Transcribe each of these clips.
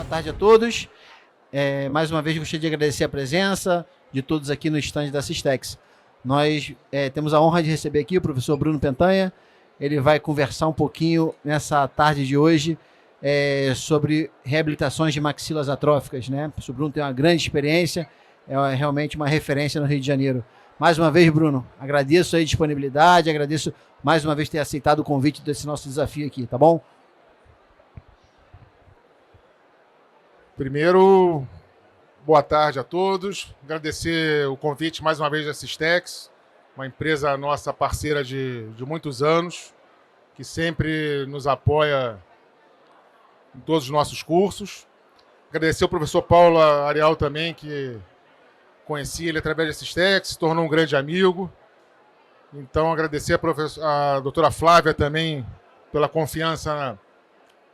tarde a todos. Mais uma vez gostaria de agradecer a presença de todos aqui no stand da Systex. Nós temos a honra de receber aqui o professor Bruno Pentanha. Ele vai conversar um pouquinho nessa tarde de hoje sobre reabilitações de maxilas atróficas, né? O professor Bruno tem uma grande experiência, é realmente uma referência no Rio de Janeiro. Mais uma vez, Bruno, agradeço a disponibilidade, agradeço mais uma vez ter aceitado o convite desse nosso desafio aqui, tá bom? Primeiro, boa tarde a todos. Agradecer o convite mais uma vez da Systex, uma empresa nossa parceira de muitos anos, que sempre nos apoia em todos os nossos cursos. Agradecer ao professor Paulo Arial também, que conheci ele através da Systex, se tornou um grande amigo. Então, agradecer a doutora Flávia também pela confiança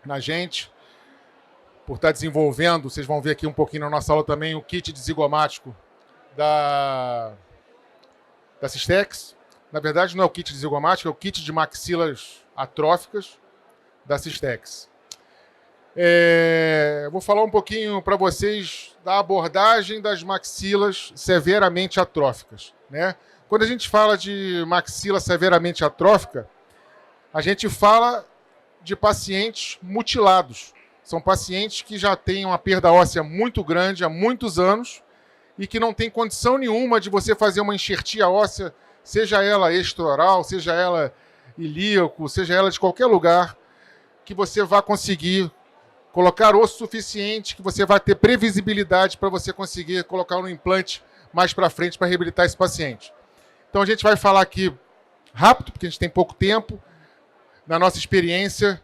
na gente, por estar desenvolvendo, vocês vão ver aqui um pouquinho na nossa aula também, o kit zigomático da Systex. Na verdade, não é o kit zigomático, é o kit de maxilas atróficas da Systex. Vou falar um pouquinho para vocês da abordagem das maxilas severamente atróficas, né? Quando a gente fala de maxila severamente atrófica, a gente fala de pacientes mutilados. São pacientes que já têm uma perda óssea muito grande há muitos anos e que não tem condição nenhuma de você fazer uma enxertia óssea, seja ela extraoral, seja ela ilíaco, seja ela de qualquer lugar, que você vá conseguir colocar osso suficiente, que você vai ter previsibilidade para você conseguir colocar um implante mais para frente para reabilitar esse paciente. Então a gente vai falar aqui rápido, porque a gente tem pouco tempo, na nossa experiência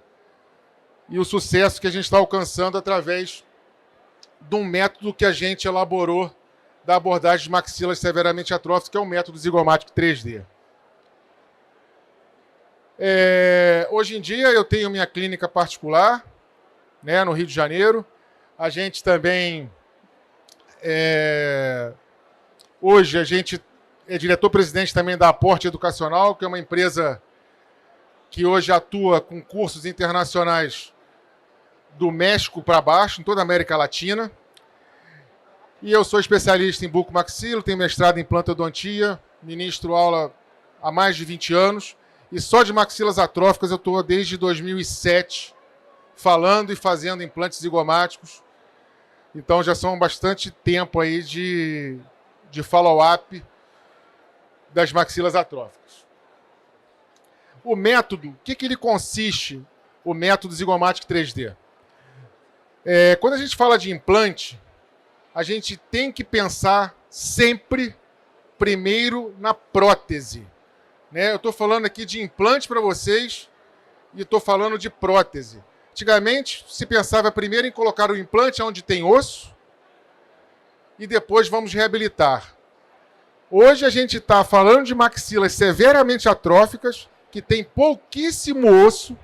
e o sucesso que a gente está alcançando através de um método que a gente elaborou da abordagem de maxilas severamente atróficas, que é o método zigomático 3D. Hoje em dia eu tenho minha clínica particular, né, no Rio de Janeiro. A gente também, hoje a gente é diretor-presidente também da Aporte Educacional, que é uma empresa que hoje atua com cursos internacionais do México para baixo, em toda a América Latina. E eu sou especialista em bucomaxilo, tenho mestrado em implantodontia, ministro aula há mais de 20 anos, e só de maxilas atróficas eu estou desde 2007 falando e fazendo implantes zigomáticos. Então já são bastante tempo aí de follow-up das maxilas atróficas. O método, o que ele consiste, o método zigomático 3D? Quando a gente fala de implante, a gente tem que pensar sempre primeiro na prótese, né? Eu estou falando aqui de implante para vocês e estou falando de prótese. Antigamente, se pensava primeiro em colocar o implante onde tem osso e depois vamos reabilitar. Hoje a gente está falando de maxilas severamente atróficas que tem pouquíssimo osso,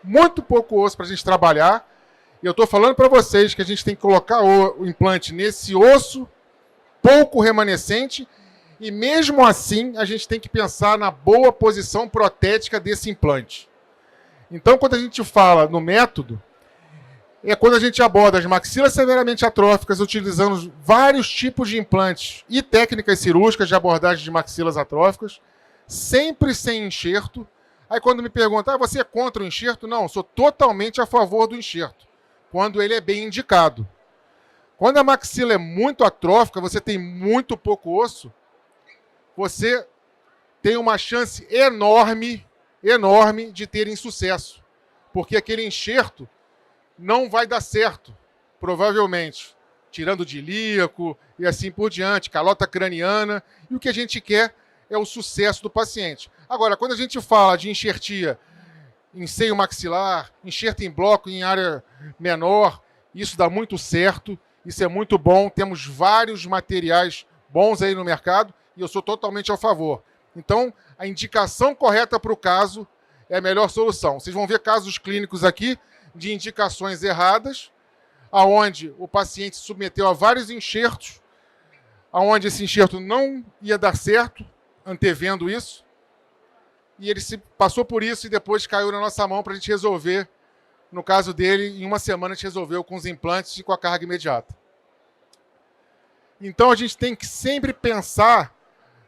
muito pouco osso para a gente trabalhar. E eu estou falando para vocês que a gente tem que colocar o implante nesse osso pouco remanescente e mesmo assim a gente tem que pensar na boa posição protética desse implante. Então, quando a gente fala no método, é quando a gente aborda as maxilas severamente atróficas utilizando vários tipos de implantes e técnicas cirúrgicas de abordagem de maxilas atróficas, sempre sem enxerto. Aí quando me perguntam, você é contra o enxerto? Não, sou totalmente a favor do enxerto, quando ele é bem indicado. Quando a maxila é muito atrófica, você tem muito pouco osso, você tem uma chance enorme de ter insucesso, porque aquele enxerto não vai dar certo, provavelmente, tirando de ilíaco e assim por diante, calota craniana, e o que a gente quer é o sucesso do paciente. Agora, quando a gente fala de enxertia em seio maxilar, enxerto em bloco em área menor, isso dá muito certo, isso é muito bom, temos vários materiais bons aí no mercado e eu sou totalmente a favor. Então, a indicação correta para o caso é a melhor solução. Vocês vão ver casos clínicos aqui de indicações erradas, aonde o paciente se submeteu a vários enxertos, aonde esse enxerto não ia dar certo, antevendo isso, e ele se passou por isso e depois caiu na nossa mão para a gente resolver No caso dele, em uma semana a gente resolveu com os implantes e com a carga imediata. Então a gente tem que sempre pensar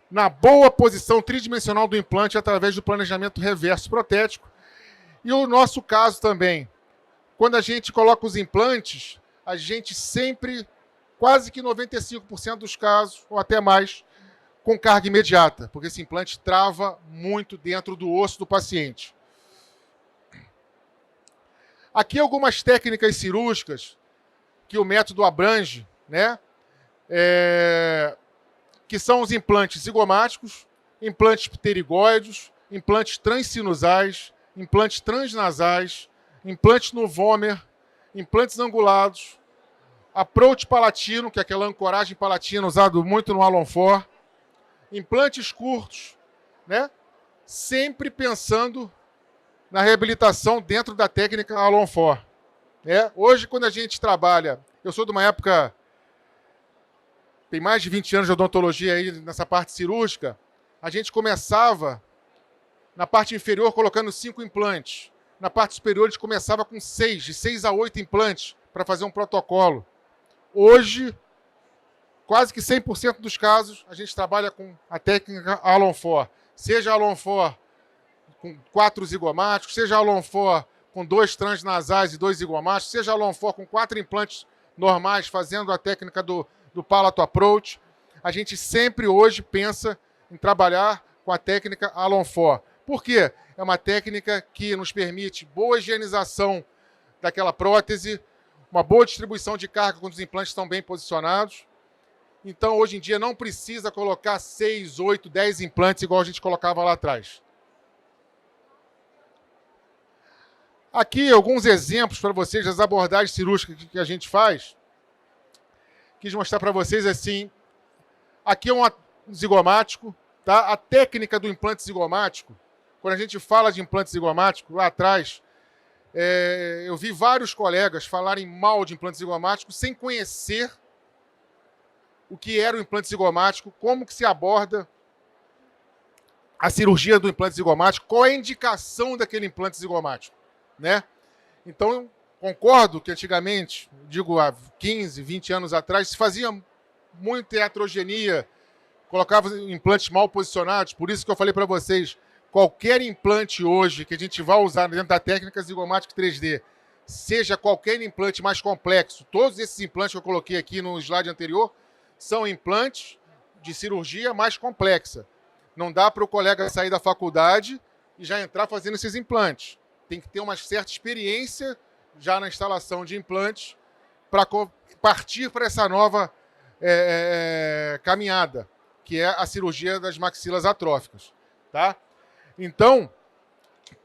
na boa posição tridimensional do implante através do planejamento reverso protético. E o nosso caso também, quando a gente coloca os implantes, a gente sempre, quase que 95% dos casos, ou até mais, com carga imediata, porque esse implante trava muito dentro do osso do paciente. Aqui algumas técnicas cirúrgicas que o método abrange, né? Que são os implantes zigomáticos, implantes pterigóides, implantes transsinusais, implantes transnasais, implantes no vômer, implantes angulados, approach palatino, que é aquela ancoragem palatina usado muito no Alonfor, implantes curtos, né? Sempre pensando na reabilitação dentro da técnica Alonfor. Hoje, quando a gente trabalha, eu sou de uma época, tem mais de 20 anos de odontologia aí nessa parte cirúrgica, a gente começava na parte inferior colocando 5 implantes. Na parte superior a gente começava com 6, de 6 a 8 implantes para fazer um protocolo. Hoje, quase que 100% dos casos, a gente trabalha com a técnica Alonfor. Seja Alonfor com 4 zigomáticos, seja Alonfor com 2 transnasais e 2 zigomáticos, seja Alonfor com 4 implantes normais, fazendo a técnica do Palato Approach. A gente sempre hoje pensa em trabalhar com a técnica Alonfor. Por quê? É uma técnica que nos permite boa higienização daquela prótese, uma boa distribuição de carga quando os implantes estão bem posicionados. Então, hoje em dia, não precisa colocar 6, 8, 10 implantes igual a gente colocava lá atrás. Aqui, alguns exemplos para vocês das abordagens cirúrgicas que a gente faz. Quis mostrar para vocês assim. Aqui é um zigomático. Tá? A técnica do implante zigomático, quando a gente fala de implante zigomático, lá atrás, eu vi vários colegas falarem mal de implante zigomático sem conhecer o que era o implante zigomático, como que se aborda a cirurgia do implante zigomático, qual é a indicação daquele implante zigomático, né? Então, concordo que antigamente, digo há 15, 20 anos atrás, se fazia muita heterogenia, colocava implantes mal posicionados, por isso que eu falei para vocês, qualquer implante hoje que a gente vai usar dentro da técnica zigomática 3D, seja qualquer implante mais complexo, todos esses implantes que eu coloquei aqui no slide anterior, são implantes de cirurgia mais complexa. Não dá para o colega sair da faculdade e já entrar fazendo esses implantes. Tem que ter uma certa experiência já na instalação de implantes para partir para essa nova caminhada, que é a cirurgia das maxilas atróficas. Tá? Então,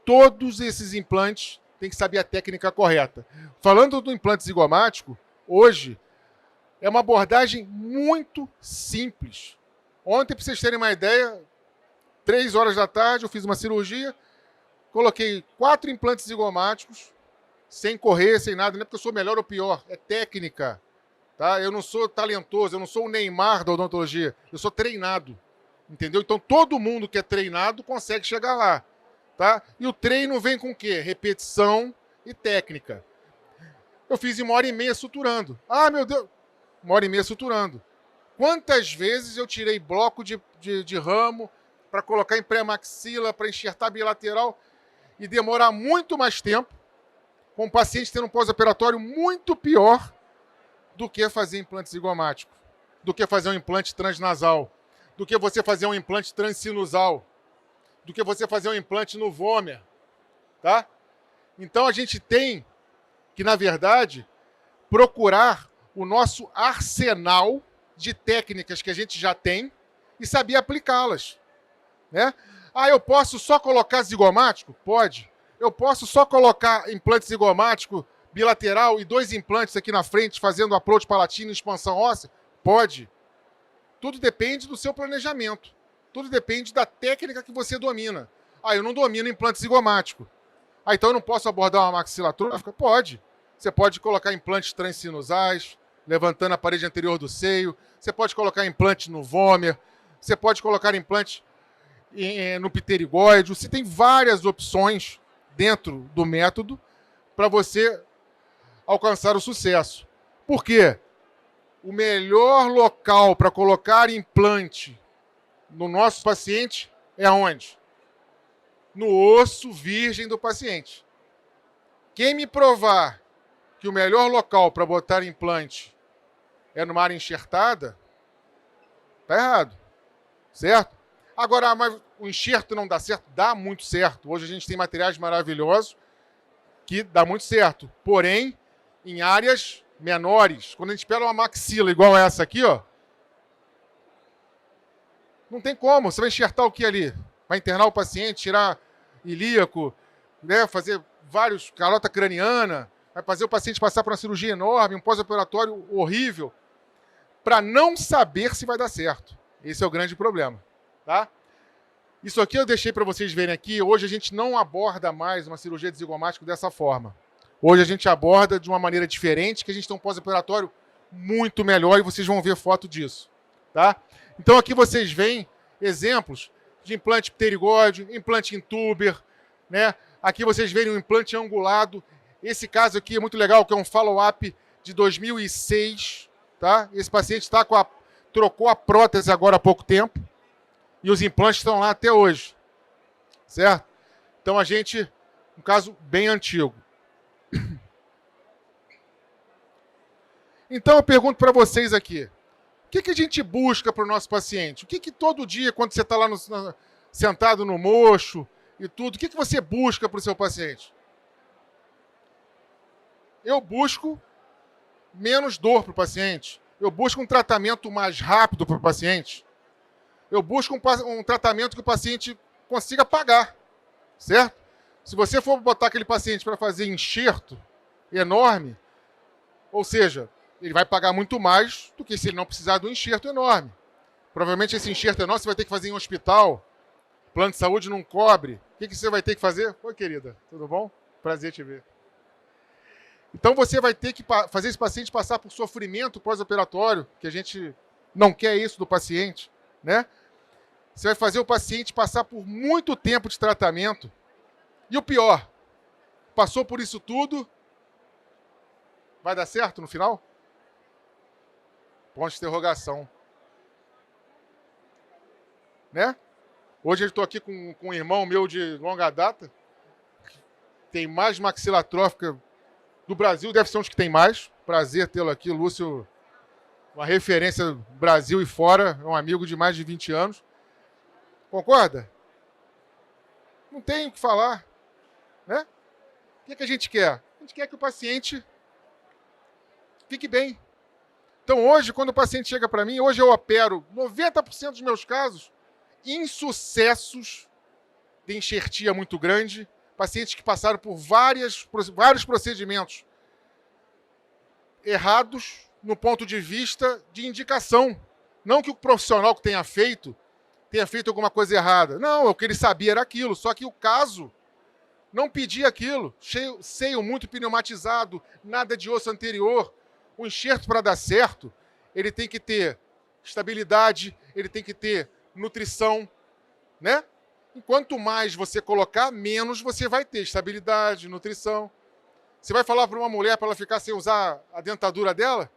todos esses implantes têm que saber a técnica correta. Falando do implante zigomático, hoje é uma abordagem muito simples. Ontem, para vocês terem uma ideia, 3 horas da tarde eu fiz uma cirurgia, coloquei 4 implantes zigomáticos, sem correr, sem nada, não é porque eu sou melhor ou pior, é técnica. Tá? Eu não sou talentoso, eu não sou o Neymar da odontologia, eu sou treinado. Entendeu? Então todo mundo que é treinado consegue chegar lá. Tá? E o treino vem com o quê? Repetição e técnica. Eu fiz em 1h30 suturando. Ah, meu Deus! 1h30 suturando. Quantas vezes eu tirei bloco de ramo para colocar em pré-maxila, para enxertar bilateral e demorar muito mais tempo, com o paciente tendo um pós-operatório muito pior do que fazer implante zigomático, do que fazer um implante transnasal, do que você fazer um implante transsinusal, do que você fazer um implante no vômer. Tá? Então a gente tem que, na verdade, procurar o nosso arsenal de técnicas que a gente já tem e saber aplicá-las. Né? Ah, eu posso só colocar zigomático? Pode. Eu posso só colocar implante zigomático bilateral e 2 implantes aqui na frente fazendo approach palatino e expansão óssea? Pode. Tudo depende do seu planejamento. Tudo depende da técnica que você domina. Ah, eu não domino implante zigomático. Ah, então eu não posso abordar uma maxila atrófica? Pode. Você pode colocar implantes transsinusais, levantando a parede anterior do seio. Você pode colocar implante no vômer. Você pode colocar implante no pterigóide. Você tem várias opções dentro do método para você alcançar o sucesso. Por quê? O melhor local para colocar implante no nosso paciente é onde? No osso virgem do paciente. Quem me provar que o melhor local para botar implante é numa área enxertada, tá errado. Certo? Agora, mas o enxerto não dá certo? Dá muito certo. Hoje a gente tem materiais maravilhosos que dá muito certo. Porém, em áreas menores, quando a gente pega uma maxila igual essa aqui, ó, não tem como. Você vai enxertar o que ali? Vai internar o paciente, tirar ilíaco, né, fazer vários calota craniana, vai fazer o paciente passar por uma cirurgia enorme, um pós-operatório horrível, para não saber se vai dar certo. Esse é o grande problema, tá? Isso aqui eu deixei para vocês verem aqui. Hoje a gente não aborda mais uma cirurgia de zigomático dessa forma. Hoje a gente aborda de uma maneira diferente, que a gente tem um pós-operatório muito melhor e vocês vão ver foto disso, tá? Então aqui vocês veem exemplos de implante pterigóide, implante em tuber, né? Aqui vocês veem um implante angulado. Esse caso aqui é muito legal, que é um follow-up de 2006, tá? Esse paciente trocou a prótese agora há pouco tempo e os implantes estão lá até hoje, certo? Então um caso bem antigo. Então eu pergunto para vocês aqui, o que a gente busca para o nosso paciente? O que todo dia, quando você está lá sentado no mocho e tudo, o que você busca para o seu paciente? Eu busco menos dor para o paciente. Eu busco um tratamento mais rápido para o paciente. Eu busco um tratamento que o paciente consiga pagar, certo? Se você for botar aquele paciente para fazer enxerto enorme, ou seja, ele vai pagar muito mais do que se ele não precisar de um enxerto enorme. Provavelmente esse enxerto enorme você vai ter que fazer em um hospital, o plano de saúde não cobre. O que você vai ter que fazer? Oi, querida, tudo bom? Prazer te ver. Então você vai ter que fazer esse paciente passar por sofrimento pós-operatório, que a gente não quer isso do paciente, né? Você vai fazer o paciente passar por muito tempo de tratamento. E o pior, passou por isso tudo, vai dar certo no final? Ponto de interrogação. Né? Hoje eu estou aqui com um irmão meu de longa data, tem mais maxila atrófica do Brasil, deve ser um dos que tem mais. Prazer tê-lo aqui, Lúcio, uma referência Brasil e fora, é um amigo de mais de 20 anos. Concorda? Não tem o que falar. Né? O que a gente quer? A gente quer que o paciente fique bem. Então hoje, quando o paciente chega para mim, hoje eu opero 90% dos meus casos insucessos de enxertia muito grande, pacientes que passaram por vários procedimentos errados no ponto de vista de indicação. Não que o profissional que tenha feito alguma coisa errada. Não, o que ele sabia era aquilo, só que o caso não pedia aquilo. Seio muito pneumatizado, nada de osso anterior. O enxerto, para dar certo, ele tem que ter estabilidade, ele tem que ter nutrição, né? E quanto mais você colocar, menos você vai ter estabilidade, nutrição. Você vai falar para uma mulher para ela ficar sem usar a dentadura dela?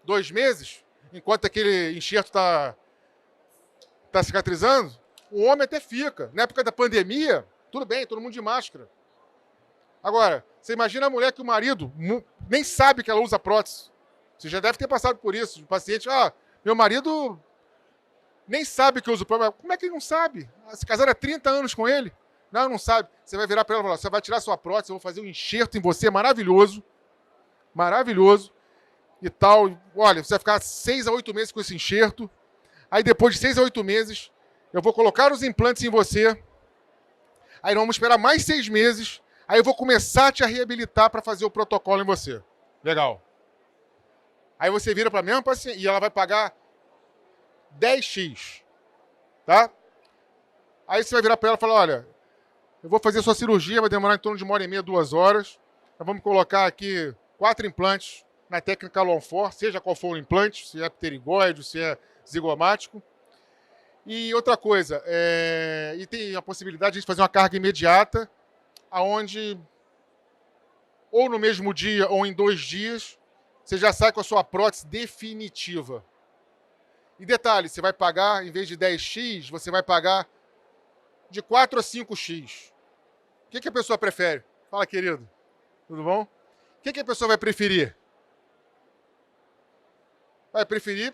2 meses? Enquanto aquele enxerto está cicatrizando? O homem até fica. Na época da pandemia, tudo bem, todo mundo de máscara. Agora, você imagina a mulher que o marido nem sabe que ela usa prótese. Você já deve ter passado por isso. O paciente, meu marido nem sabe que eu uso prótese. Como é que ele não sabe? Se casaram há 30 anos com ele. Não sabe. Você vai virar para ela e falar, você vai tirar sua prótese, eu vou fazer um enxerto em você maravilhoso. Maravilhoso. E tal. Olha, você vai ficar 6 a 8 meses com esse enxerto. Aí depois de 6 a 8 meses, eu vou colocar os implantes em você. Aí vamos esperar mais 6 meses. Aí eu vou começar a te reabilitar para fazer o protocolo em você. Legal. Aí você vira para a mesma paciente e ela vai pagar 10x. Tá? Aí você vai virar para ela e falar, olha, eu vou fazer sua cirurgia, vai demorar em torno de 1h30, 2 horas. Nós vamos colocar aqui 4 implantes na técnica Longfort, seja qual for o implante, se é pterigóide, se é zigomático. E outra coisa, e tem a possibilidade de a gente fazer uma carga imediata, onde ou no mesmo dia ou em 2 dias, você já sai com a sua prótese definitiva. E detalhe, você vai pagar, em vez de 10x, você vai pagar de 4 a 5x. O que a pessoa prefere? Fala, querido. Tudo bom? O que a pessoa vai preferir? Vai preferir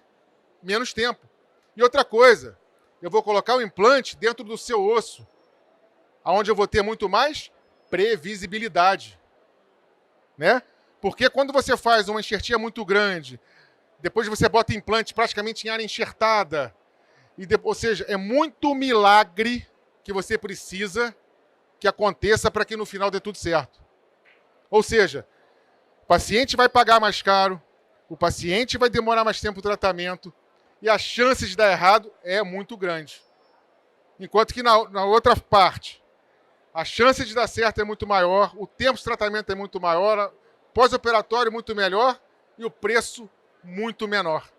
menos tempo. E outra coisa, eu vou colocar o implante dentro do seu osso, onde eu vou ter muito mais previsibilidade. Né? Porque quando você faz uma enxertia muito grande, depois você bota implante praticamente em área enxertada, ou seja, é muito milagre que você precisa que aconteça para que no final dê tudo certo. Ou seja, o paciente vai pagar mais caro, o paciente vai demorar mais tempo o tratamento e a chance de dar errado é muito grande. Enquanto que na outra parte, a chance de dar certo é muito maior, o tempo de tratamento é muito maior, pós-operatório muito melhor e o preço muito menor.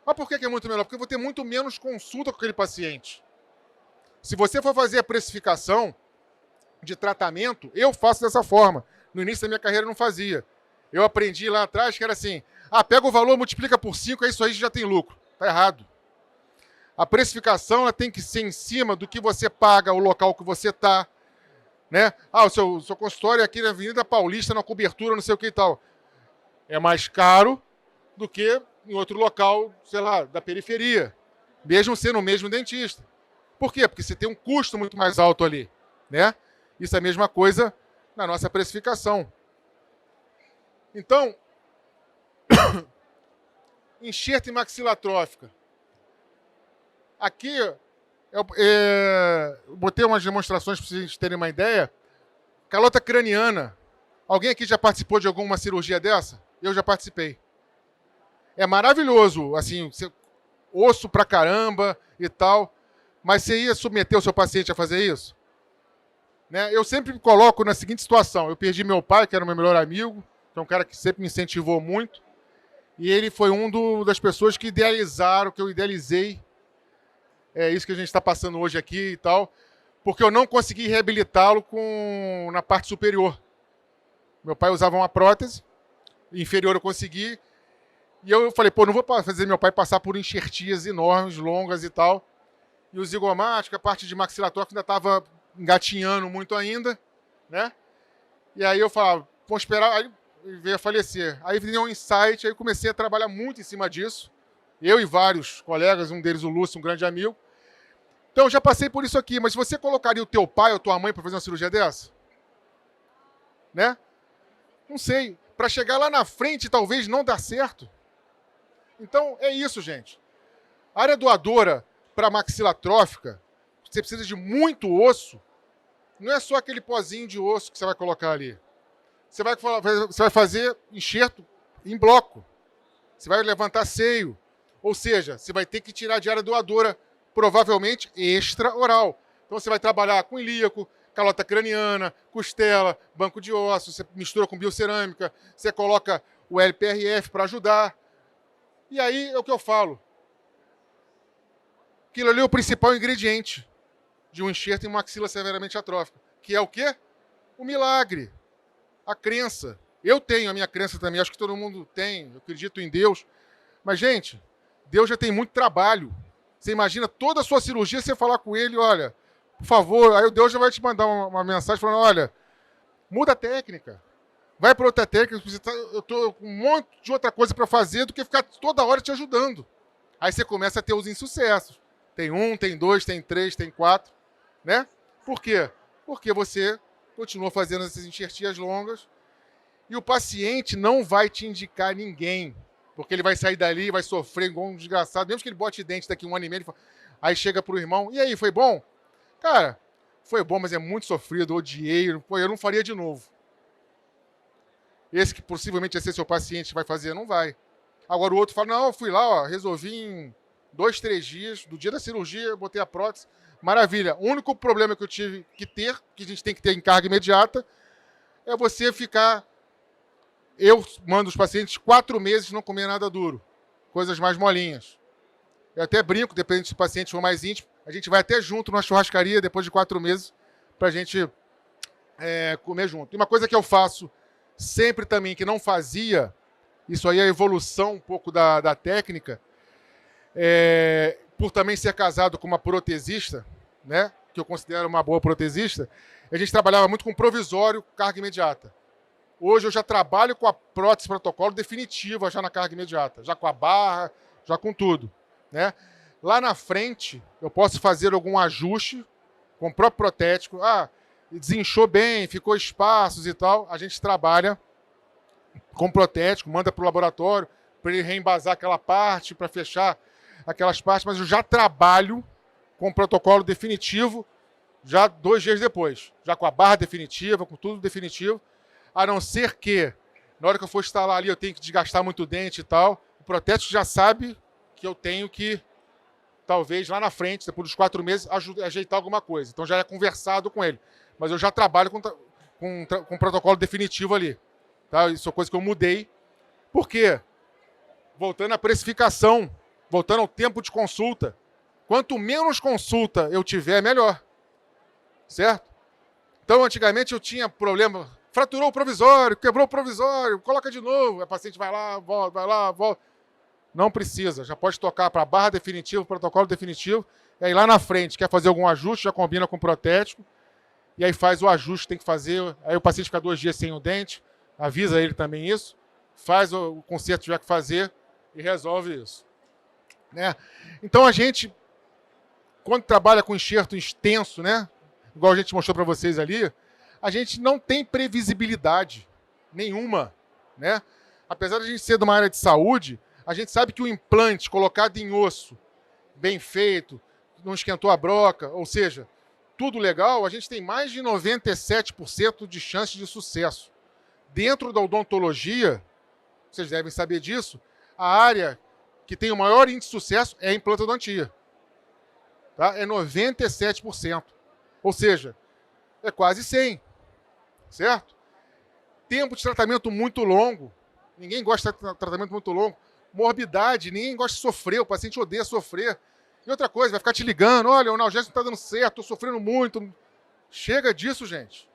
Mas por que é muito menor? Porque eu vou ter muito menos consulta com aquele paciente. Se você for fazer a precificação de tratamento, eu faço dessa forma. No início da minha carreira eu não fazia. Eu aprendi lá atrás que era assim, pega o valor, multiplica por 5, é isso aí, já tem lucro. Está errado. A precificação ela tem que ser em cima do que você paga, o local que você está. Né? O seu consultório é aqui na Avenida Paulista, na cobertura, não sei o que e tal. É mais caro do que em outro local, sei lá, da periferia. Mesmo sendo o mesmo dentista. Por quê? Porque você tem um custo muito mais alto ali. Né? Isso é a mesma coisa na nossa precificação. Então, enxerto em maxila atrófica. Aqui, eu botei umas demonstrações para vocês terem uma ideia. Calota craniana. Alguém aqui já participou de alguma cirurgia dessa? Eu já participei. É maravilhoso, assim, osso pra caramba e tal. Mas você ia submeter o seu paciente a fazer isso? Né? Eu sempre me coloco na seguinte situação. Eu perdi meu pai, que era o meu melhor amigo. Que é um cara que sempre me incentivou muito. E ele foi das pessoas que idealizaram, que eu idealizei. É isso que a gente está passando hoje aqui e tal. Porque eu não consegui reabilitá-lo na parte superior. Meu pai usava uma prótese. Inferior eu consegui. E eu falei, não vou fazer meu pai passar por enxertias enormes, longas e tal. E o zigomático, a parte de maxilatrófico ainda estava engatinhando muito ainda, né? E aí eu falava, vamos esperar, aí veio a falecer. Aí veio um insight, aí comecei a trabalhar muito em cima disso. Eu e vários colegas, um deles o Lúcio, um grande amigo. Então eu já passei por isso aqui, mas você colocaria o teu pai ou tua mãe para fazer uma cirurgia dessa? Né? Não sei. Para chegar lá na frente, talvez não dá certo. Então é isso, gente. A área doadora para maxila atrófica, você precisa de muito osso, não é só aquele pozinho de osso que você vai colocar ali. Você vai fazer enxerto em bloco. Você vai levantar seio. Ou seja, você vai ter que tirar de área doadora, provavelmente extra-oral. Então você vai trabalhar com ilíaco, calota craniana, costela, banco de ossos, você mistura com biocerâmica, você coloca o LPRF para ajudar. E aí é o que eu falo. Aquilo ali é o principal ingrediente de um enxerto em maxila severamente atrófica. Que é o quê? O milagre. A crença. Eu tenho a minha crença também, acho que todo mundo tem, eu acredito em Deus. Mas, gente, Deus já tem muito trabalho. Você imagina toda a sua cirurgia, você falar com ele, olha, por favor, aí o Deus já vai te mandar uma mensagem falando, olha, muda a técnica. Vai para outra técnica, eu estou com um monte de outra coisa para fazer do que ficar toda hora te ajudando. Aí você começa a ter os insucessos. Tem 1, tem 2, tem 3, tem 4, né? Por quê? Porque você continua fazendo essas enxertias longas e o paciente não vai te indicar ninguém, porque ele vai sair dali, vai sofrer igual um desgraçado, mesmo que ele bote dente daqui 1 ano e meio, aí chega pro irmão, e aí, foi bom? Cara, foi bom, mas é muito sofrido, odiei, eu não faria de novo. Esse que possivelmente ia ser seu paciente vai fazer, não vai. Agora o outro fala, não, eu fui lá, resolvi em 2, 3 dias, do dia da cirurgia, eu botei a prótese, maravilha. O único problema que eu tive que ter, que a gente tem que ter em carga imediata, é você ficar... Eu mando os pacientes 4 meses não comer nada duro, coisas mais molinhas. Eu até brinco, dependendo se o paciente for mais íntimo, a gente vai até junto numa churrascaria depois de 4 meses, pra gente comer junto. E uma coisa que eu faço sempre também, que não fazia, isso aí é a evolução um pouco da técnica, por também ser casado com uma protesista, né, que eu considero uma boa protesista, a gente trabalhava muito com provisório, carga imediata. Hoje eu já trabalho com a prótese protocolo definitiva já na carga imediata, já com a barra, já com tudo, né? Lá na frente eu posso fazer algum ajuste com o próprio protético. Desinchou bem, ficou espaços e tal, a gente trabalha com protético, manda para o laboratório para ele reembasar aquela parte, para fechar aquelas partes, mas eu já trabalho com o protocolo definitivo já 2 dias depois, já com a barra definitiva, com tudo definitivo, a não ser que, na hora que eu for instalar ali, eu tenho que desgastar muito o dente e tal, o protético já sabe que eu tenho que, talvez lá na frente, depois dos 4 meses, ajeitar alguma coisa. Então já é conversado com ele. Mas eu já trabalho com protocolo definitivo ali. Tá? Isso é coisa que eu mudei. Por quê? Voltando à precificação, voltando ao tempo de consulta. Quanto menos consulta eu tiver, melhor. Certo? Então, antigamente eu tinha problema, fraturou o provisório, quebrou o provisório, coloca de novo. A paciente vai lá, volta. Não precisa, já pode tocar para a barra definitiva, protocolo definitivo, e aí lá na frente, quer fazer algum ajuste, já combina com o protético, e aí faz o ajuste que tem que fazer, aí o paciente fica 2 dias sem o dente, avisa ele também isso, faz o conserto que tiver que fazer e resolve isso. Né? Então a gente, quando trabalha com enxerto extenso, né, igual a gente mostrou para vocês ali, a gente não tem previsibilidade nenhuma. Né? Apesar de a gente ser de uma área de saúde, a gente sabe que o implante colocado em osso, bem feito, não esquentou a broca, ou seja, tudo legal, a gente tem mais de 97% de chance de sucesso. Dentro da odontologia, vocês devem saber disso, a área que tem o maior índice de sucesso é a implantodontia. Tá? É 97%. Ou seja, é quase 100%. Certo? Tempo de tratamento muito longo. Ninguém gosta de tratamento muito longo. Morbidade, ninguém gosta de sofrer, o paciente odeia sofrer. E outra coisa, vai ficar te ligando, olha, o analgésico não está dando certo, estou sofrendo muito. Chega disso, gente.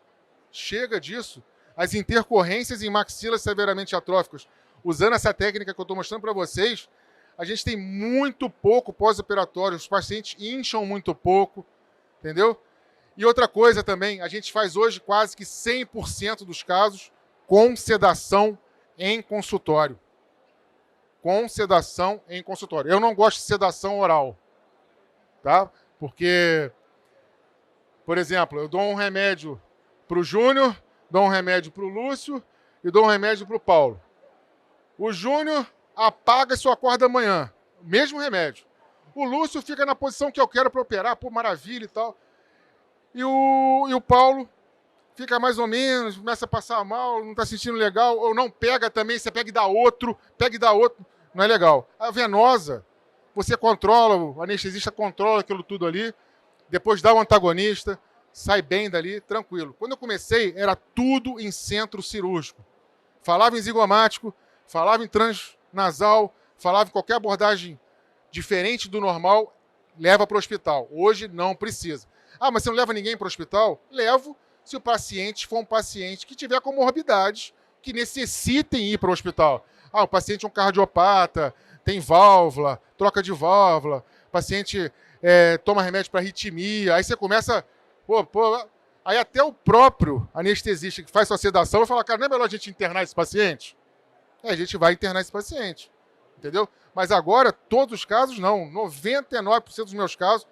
Chega disso. As intercorrências em maxilas severamente atróficas, usando essa técnica que eu estou mostrando para vocês, a gente tem muito pouco pós-operatório, os pacientes incham muito pouco, entendeu? E outra coisa também, a gente faz hoje quase que 100% dos casos com sedação em consultório. Com sedação em consultório. Eu não gosto de sedação oral, tá? Porque, por exemplo, eu dou um remédio para o Júnior, dou um remédio para o Lúcio e dou um remédio para o Paulo. O Júnior apaga e só acorda amanhã. Mesmo remédio. O Lúcio fica na posição que eu quero para operar, pô, maravilha e tal. E o Paulo fica mais ou menos, começa a passar mal, não está sentindo legal, ou não pega também, você pega e dá outro, não é legal. A venosa, você controla, o anestesista controla aquilo tudo ali, depois dá o antagonista, sai bem dali, tranquilo. Quando eu comecei, era tudo em centro cirúrgico. Falava em zigomático, falava em transnasal, falava em qualquer abordagem diferente do normal, leva para o hospital. Hoje não precisa. Mas você não leva ninguém para o hospital? Levo se o paciente for um paciente que tiver comorbidades que necessitem ir para o hospital. O paciente é um cardiopata, tem válvula, troca de válvula, o paciente toma remédio para arritmia, aí você começa... aí até o próprio anestesista que faz sua sedação vai falar, cara, não é melhor a gente internar esse paciente? A gente vai internar esse paciente, entendeu? Mas agora, todos os casos não, 99% dos meus casos,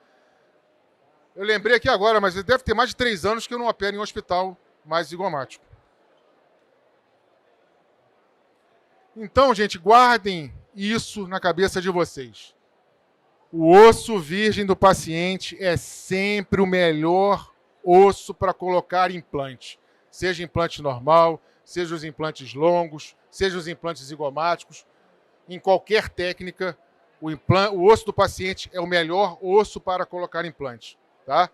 eu lembrei aqui agora, mas deve ter mais de 3 anos que eu não opero em um hospital mais zigomático. Então, gente, guardem isso na cabeça de vocês. O osso virgem do paciente é sempre o melhor osso para colocar implante. Seja implante normal, seja os implantes longos, seja os implantes zigomáticos. Em qualquer técnica, o osso do paciente é o melhor osso para colocar implante. Tá?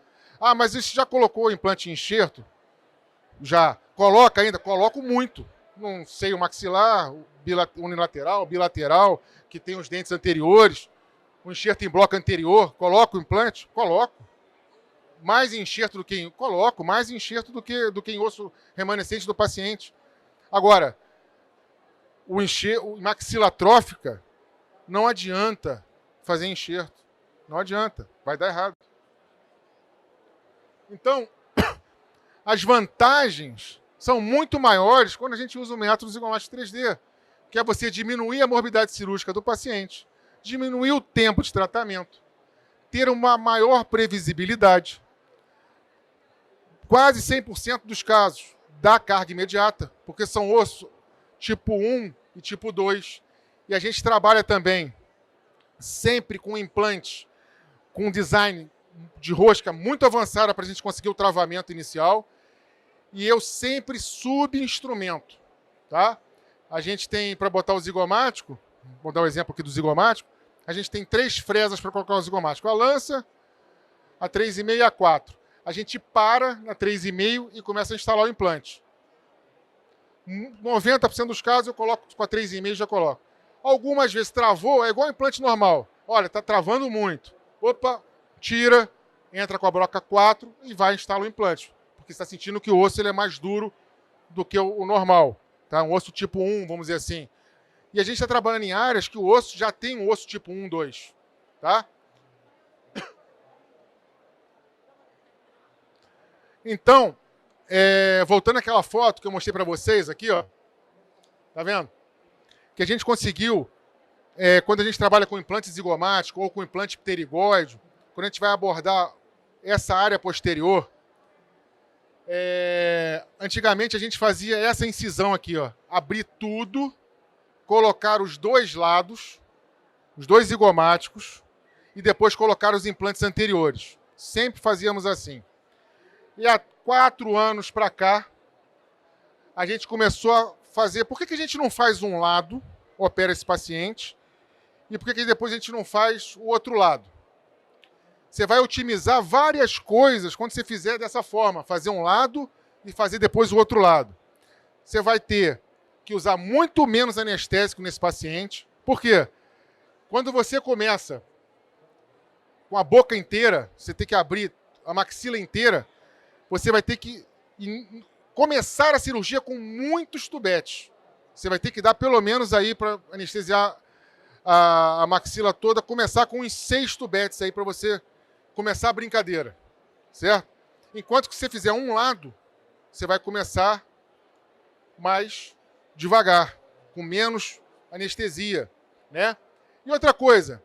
Mas você já colocou o implante em enxerto? Já. Coloca ainda? Coloco muito. Não sei, o maxilar, unilateral, bilateral, que tem os dentes anteriores, o enxerto em bloco anterior. Coloco o implante? Coloco. mais enxerto do que em... Coloco mais enxerto do que em osso remanescente do paciente. Agora, o maxila atrófica, não adianta fazer enxerto. Não adianta, vai dar errado. Então, as vantagens são muito maiores quando a gente usa o método zigomático 3D, que é você diminuir a morbidade cirúrgica do paciente, diminuir o tempo de tratamento, ter uma maior previsibilidade. Quase 100% dos casos dá carga imediata, porque são osso tipo 1 e tipo 2. E a gente trabalha também sempre com implantes, com design de rosca muito avançada para a gente conseguir o travamento inicial. E eu sempre subinstrumento, tá? A gente tem, para botar o zigomático, vou dar o exemplo aqui do zigomático, a gente tem 3 fresas para colocar o zigomático. A lança, a 3,5 e a 4. A gente para na 3,5 e começa a instalar o implante. 90% dos casos eu coloco com a 3,5 e já coloco. Algumas vezes travou, é igual implante normal. Olha, está travando muito. Opa, tira, entra com a broca 4 e vai instalar o implante. Porque você está sentindo que o osso ele é mais duro do que o normal. Tá? Um osso tipo 1, vamos dizer assim. E a gente está trabalhando em áreas que o osso já tem um osso tipo 1, 2. Tá? Então, voltando àquela foto que eu mostrei para vocês aqui, ó. Tá vendo? Que a gente conseguiu, quando a gente trabalha com implante zigomático ou com implante pterigóide, quando a gente vai abordar essa área posterior, antigamente a gente fazia essa incisão aqui, ó. Abrir tudo, colocar os 2 lados, os 2 zigomáticos, e depois colocar os implantes anteriores. Sempre fazíamos assim. E há 4 anos para cá, a gente começou a fazer... Por que a gente não faz um lado, opera esse paciente, e por que depois a gente não faz o outro lado? Você vai otimizar várias coisas quando você fizer dessa forma, fazer um lado e fazer depois o outro lado. Você vai ter que usar muito menos anestésico nesse paciente. Por quê? Quando você começa com a boca inteira, você tem que abrir a maxila inteira, você vai ter que começar a cirurgia com muitos tubetes. Você vai ter que dar pelo menos aí para anestesiar a maxila toda, começar com uns 6 tubetes aí para você começar a brincadeira, certo? Enquanto que você fizer um lado, você vai começar mais devagar, com menos anestesia, né? E outra coisa,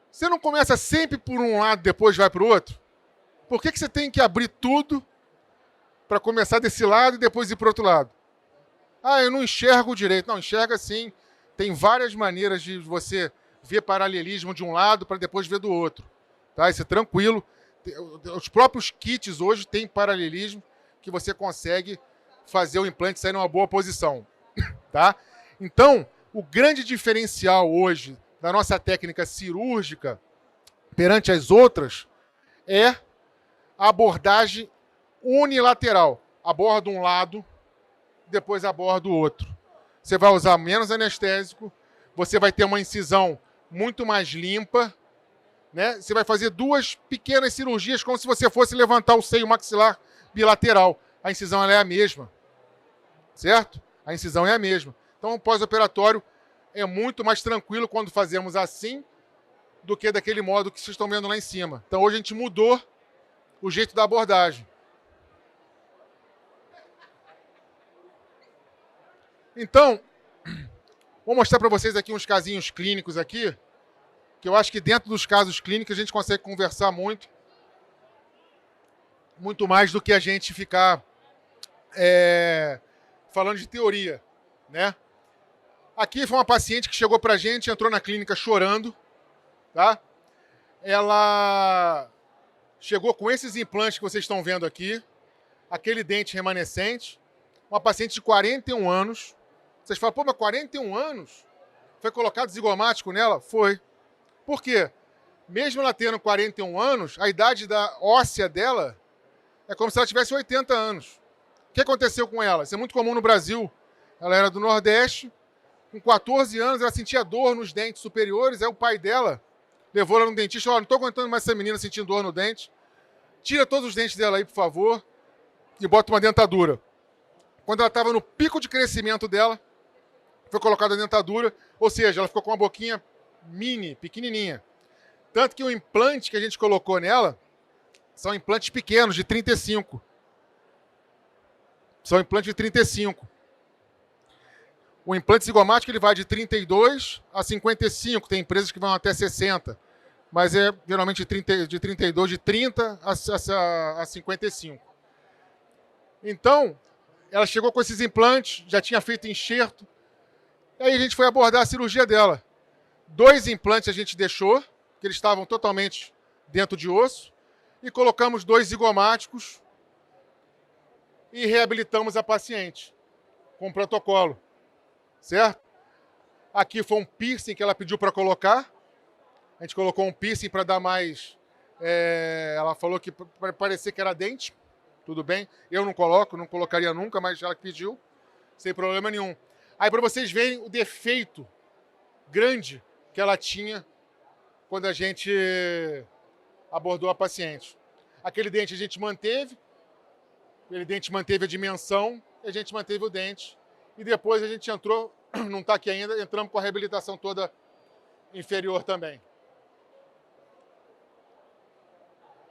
você não começa sempre por um lado, depois vai para o outro? Por que você tem que abrir tudo para começar desse lado e depois ir para o outro lado? Ah, eu não enxergo direito. Não, enxerga sim. Tem várias maneiras de você ver paralelismo de um lado para depois ver do outro. Tá? Isso é tranquilo. Os próprios kits hoje têm paralelismo que você consegue fazer o implante sair numa boa posição. Tá? Então, o grande diferencial hoje da nossa técnica cirúrgica perante as outras é a abordagem unilateral. Aborda um lado, depois aborda o outro. Você vai usar menos anestésico, você vai ter uma incisão muito mais limpa, né? Você vai fazer 2 pequenas cirurgias como se você fosse levantar o seio maxilar bilateral. A incisão ela é a mesma, certo? A incisão é a mesma. Então, o pós-operatório é muito mais tranquilo quando fazemos assim do que daquele modo que vocês estão vendo lá em cima. Então, hoje a gente mudou o jeito da abordagem. Então, vou mostrar para vocês aqui uns casinhos clínicos aqui, que eu acho que dentro dos casos clínicos a gente consegue conversar muito mais do que a gente ficar falando de teoria, né? Aqui foi uma paciente que chegou para a gente, entrou na clínica chorando, tá? Ela chegou com esses implantes que vocês estão vendo aqui, aquele dente remanescente, uma paciente de 41 anos. Vocês falam, pô, mas 41 anos? Foi colocado zigomático nela? Foi. Por quê? Mesmo ela tendo 41 anos, a idade da óssea dela é como se ela tivesse 80 anos. O que aconteceu com ela? Isso é muito comum no Brasil. Ela era do Nordeste, com 14 anos ela sentia dor nos dentes superiores, aí o pai dela levou ela no dentista, não estou aguentando mais essa menina sentindo dor no dente. Tira todos os dentes dela aí, por favor, e bota uma dentadura. Quando ela estava no pico de crescimento dela, foi colocada a dentadura, ou seja, ela ficou com uma boquinha mini, pequenininha. Tanto que o implante que a gente colocou nela são implantes pequenos, de 35. São implantes de 35. O implante zigomático ele vai de 32 a 55, tem empresas que vão até 60, mas é geralmente de 32, de 30 a 55. Então, ela chegou com esses implantes, já tinha feito enxerto, e aí a gente foi abordar a cirurgia dela. 2 implantes a gente deixou, que eles estavam totalmente dentro de osso, e colocamos 2 zigomáticos e reabilitamos a paciente com protocolo, certo? Aqui foi um piercing que ela pediu para colocar. A gente colocou um piercing para dar mais... ela falou que para parecer que era dente. Tudo bem. Eu não coloco, não colocaria nunca, mas ela pediu. Sem problema nenhum. Aí para vocês verem o defeito grande que ela tinha quando a gente abordou a paciente. Aquele dente a gente manteve. Aquele dente manteve a dimensão. A gente manteve o dente. E depois a gente entrou, não está aqui ainda, entramos com a reabilitação toda inferior também.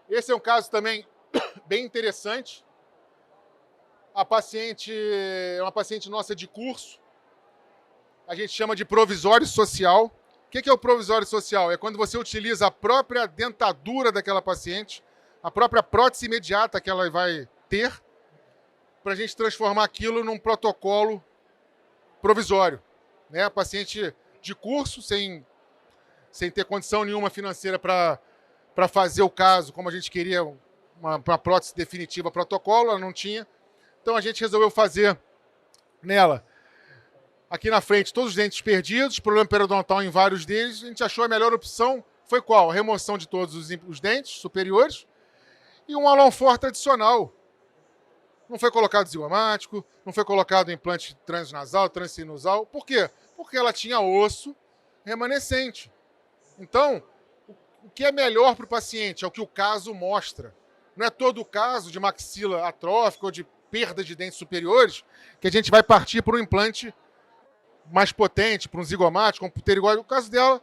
Esse é um caso também bem interessante. A paciente é uma paciente nossa de curso. A gente chama de provisório social. O que é o provisório social? É quando você utiliza a própria dentadura daquela paciente, a própria prótese imediata que ela vai ter, para a gente transformar aquilo num protocolo provisório. Né? A paciente de curso, sem ter condição nenhuma financeira para fazer o caso, como a gente queria, uma prótese definitiva protocolo, ela não tinha. Então a gente resolveu fazer nela, aqui na frente, todos os dentes perdidos, problema periodontal em vários deles. A gente achou a melhor opção, foi qual? A remoção de todos os dentes superiores e um Alonfor tradicional. Não foi colocado zigomático, não foi colocado implante transnasal, transsinusal. Por quê? Porque ela tinha osso remanescente. Então, o que é melhor para o paciente é o que o caso mostra. Não é todo o caso de maxila atrófica ou de perda de dentes superiores que a gente vai partir para um implante mais potente, para um zigomático, um pterigóide. O caso dela,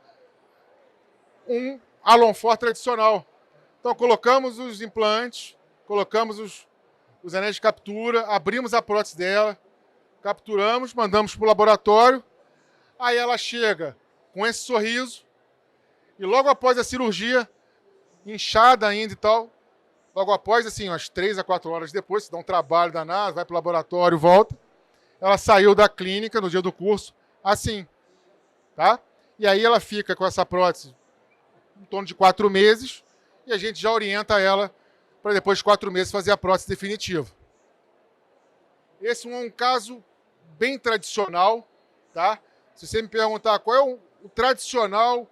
um Alonfor tradicional. Então, colocamos os implantes, colocamos os anéis de captura, abrimos a prótese dela, capturamos, mandamos para o laboratório, aí ela chega com esse sorriso, e logo após a cirurgia, inchada ainda e tal, logo após, assim, umas 3 a 4 horas depois, se dá um trabalho danado, vai para o laboratório, volta, ela saiu da clínica no dia do curso, assim, tá? E aí ela fica com essa prótese em torno de 4 meses, e a gente já orienta ela para depois de 4 meses fazer a prótese definitiva. Esse é um caso bem tradicional, tá? Se você me perguntar qual é o tradicional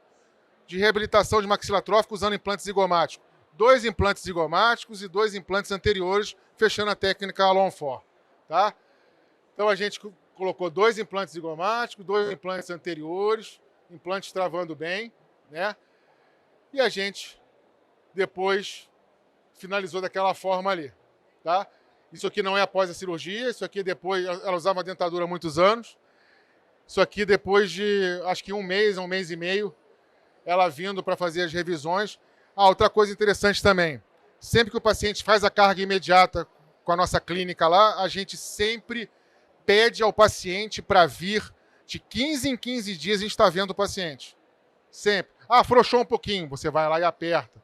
de reabilitação de maxila atrófica usando implantes zigomáticos, 2 implantes zigomáticos e 2 implantes anteriores, fechando a técnica Alonfor, tá? Então a gente colocou 2 implantes zigomáticos, 2 implantes anteriores, implantes travando bem, né? E a gente depois finalizou daquela forma ali, tá? Isso aqui não é após a cirurgia, isso aqui depois, ela usava uma dentadura há muitos anos. Isso aqui depois de, acho que um mês e meio, ela vindo para fazer as revisões. Ah, outra coisa interessante também, sempre que o paciente faz a carga imediata com a nossa clínica lá, a gente sempre pede ao paciente para vir de 15 em 15 dias, a gente está vendo o paciente. Sempre. Ah, afrouxou um pouquinho, você vai lá e aperta.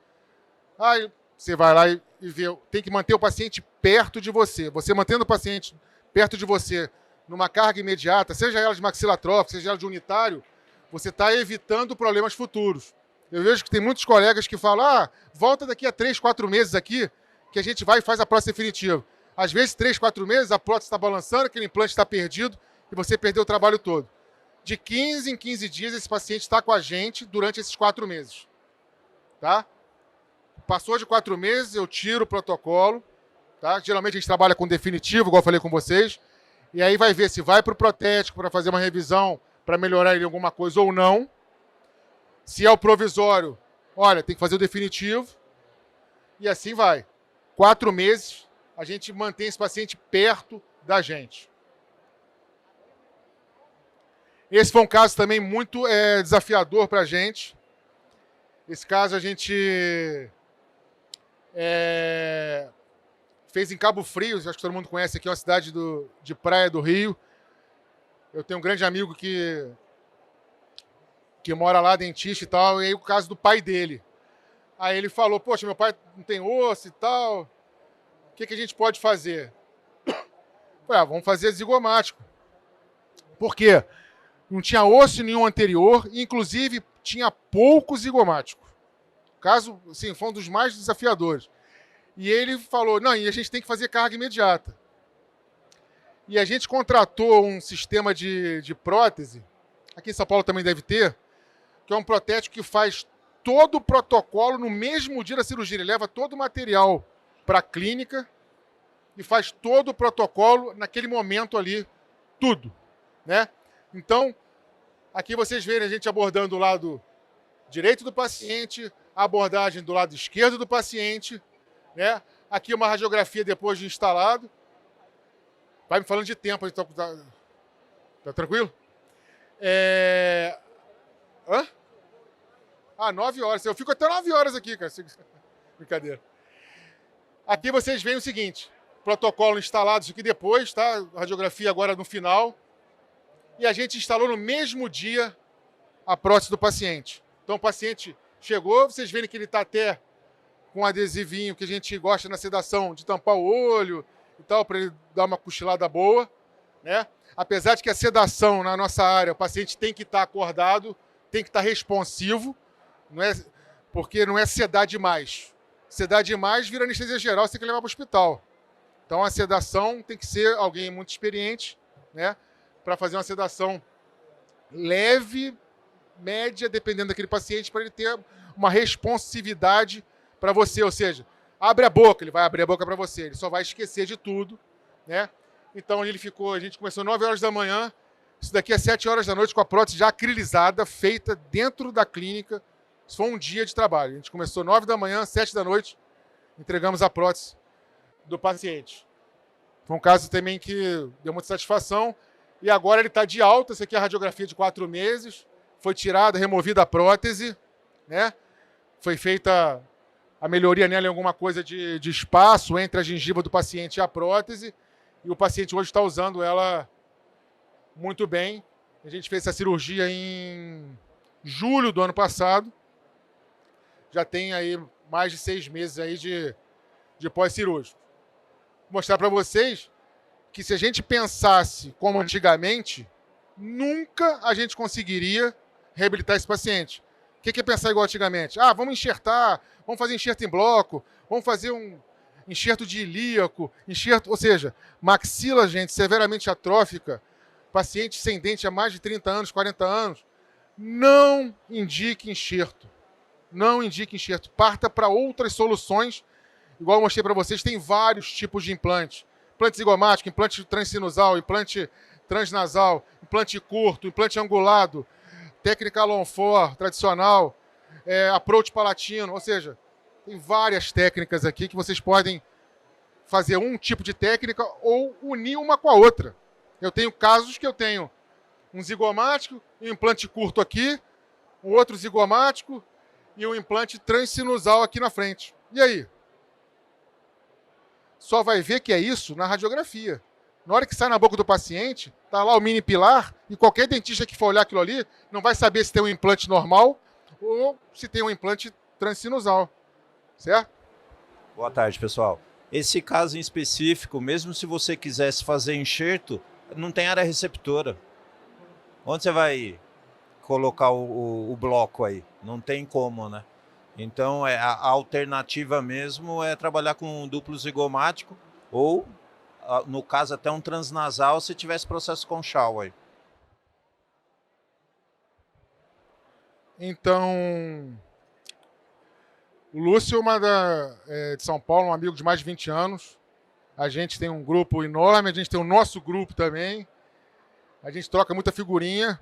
Ah, você vai lá e vê, tem que manter o paciente perto de você. Você mantendo o paciente perto de você numa carga imediata, seja ela de maxila atrófica, seja ela de unitário, você está evitando problemas futuros. Eu vejo que tem muitos colegas que falam, volta daqui a 3, 4 meses aqui, que a gente vai e faz a prótese definitiva. Às vezes, 3, 4 meses, a prótese está balançando, aquele implante está perdido e você perdeu o trabalho todo. De 15 em 15 dias, esse paciente está com a gente durante esses 4 meses. Tá? Passou de 4 meses, eu tiro o protocolo. Tá? Geralmente a gente trabalha com definitivo, igual eu falei com vocês. E aí vai ver se vai para o protético para fazer uma revisão, para melhorar ele alguma coisa ou não. Se é o provisório, olha, tem que fazer o definitivo. E assim vai. 4 meses, a gente mantém esse paciente perto da gente. Esse foi um caso também muito desafiador para a gente. Esse caso a gente fez em Cabo Frio, acho que todo mundo conhece aqui, uma cidade de praia do Rio. Eu tenho um grande amigo que mora lá, dentista e tal, e aí o caso do pai dele. Aí ele falou, poxa, meu pai não tem osso e tal, o que a gente pode fazer? Falei, vamos fazer zigomático. Por quê? Não tinha osso nenhum anterior, inclusive tinha pouco zigomático. O caso, assim, foi um dos mais desafiadores. E ele falou, não, e a gente tem que fazer carga imediata. E a gente contratou um sistema de prótese, aqui em São Paulo também deve ter, que é um protético que faz todo o protocolo no mesmo dia da cirurgia. Ele leva todo o material para a clínica e faz todo o protocolo naquele momento ali, tudo, né? Então, aqui vocês veem a gente abordando o lado direito do paciente, a abordagem do lado esquerdo do paciente, né? Aqui uma radiografia depois de instalado. Vai me falando de tempo, então, tá tranquilo? 9 horas. Eu fico até 9 horas aqui, cara. Brincadeira. Aqui vocês veem o seguinte, protocolo instalado, isso aqui depois, tá? Radiografia agora no final. E a gente instalou no mesmo dia a prótese do paciente. Então o paciente chegou, vocês veem que ele está até com um adesivinho que a gente gosta na sedação de tampar o olho e tal, para ele dar uma cochilada boa, né? Apesar de que a sedação na nossa área, o paciente tem que estar acordado, tem que estar responsivo, porque não é sedar demais. Sedar demais vira anestesia geral, você tem que levar para o hospital. Então a sedação tem que ser alguém muito experiente, né? Para fazer uma sedação leve, média, dependendo daquele paciente, para ele ter uma responsividade para você, ou seja, abre a boca, ele vai abrir a boca para você, ele só vai esquecer de tudo, né? Então a gente começou 9 horas da manhã, isso daqui é 7 horas da noite com a prótese já acrilizada, feita dentro da clínica. Isso foi um dia de trabalho. A gente começou 9 da manhã, 7 da noite, entregamos a prótese do paciente. Foi um caso também que deu muita satisfação. E agora ele está de alta, essa aqui é a radiografia de 4 meses, foi tirada, removida a prótese, né? Foi feita a melhoria nela em alguma coisa de espaço entre a gengiva do paciente e a prótese, e o paciente hoje está usando ela muito bem. A gente fez essa cirurgia em julho do ano passado, já tem aí mais de 6 meses aí de pós-cirúrgico. Vou mostrar para vocês que se a gente pensasse como antigamente, nunca a gente conseguiria reabilitar esse paciente. O que é pensar igual antigamente? Vamos enxertar, vamos fazer enxerto em bloco, vamos fazer um enxerto de ilíaco, ou seja, maxila, gente, severamente atrófica, paciente sem dente há mais de 30 anos, 40 anos, não indique enxerto. Não indique enxerto. Parta para outras soluções. Igual eu mostrei para vocês, tem vários tipos de implantes. Implante zigomático, implante transsinusal, implante transnasal, implante curto, implante angulado, técnica Longfort, tradicional, approach palatino, ou seja, tem várias técnicas aqui que vocês podem fazer um tipo de técnica ou unir uma com a outra. Eu tenho casos que eu tenho um zigomático e um implante curto aqui, um outro zigomático e um implante transsinusal aqui na frente. E aí? Só vai ver que é isso na radiografia. Na hora que sai na boca do paciente, tá lá o mini pilar, e qualquer dentista que for olhar aquilo ali não vai saber se tem um implante normal ou se tem um implante transsinusal. Certo? Boa tarde, pessoal. Esse caso em específico, mesmo se você quisesse fazer enxerto, não tem área receptora. Onde você vai colocar o bloco aí? Não tem como, né? Então, a alternativa mesmo é trabalhar com um duplo zigomático ou, no caso, até um transnasal se tivesse processo conchal aí. Então, o Lúcio é de São Paulo, um amigo de mais de 20 anos. A gente tem um grupo enorme, a gente tem o nosso grupo também. A gente troca muita figurinha.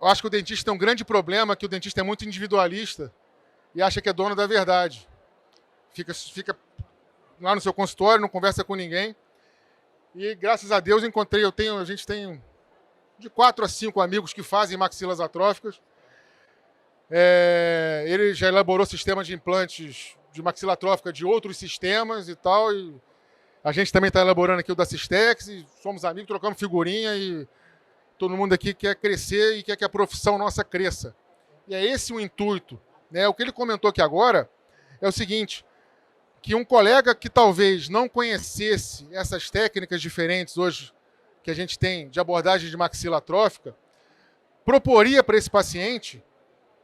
Eu acho que o dentista tem um grande problema, que o dentista é muito individualista e acha que é dono da verdade. Fica lá no seu consultório, não conversa com ninguém. E graças a Deus a gente tem de 4 a 5 amigos que fazem maxilas atróficas. Ele já elaborou sistemas de implantes de maxila atrófica de outros sistemas e tal. E a gente também está elaborando aqui o da Systex, e somos amigos, trocamos figurinha, e todo mundo aqui quer crescer e quer que a profissão nossa cresça. E é esse o intuito, né? O que ele comentou aqui agora é o seguinte, que um colega que talvez não conhecesse essas técnicas diferentes hoje que a gente tem de abordagem de maxila atrófica, proporia para esse paciente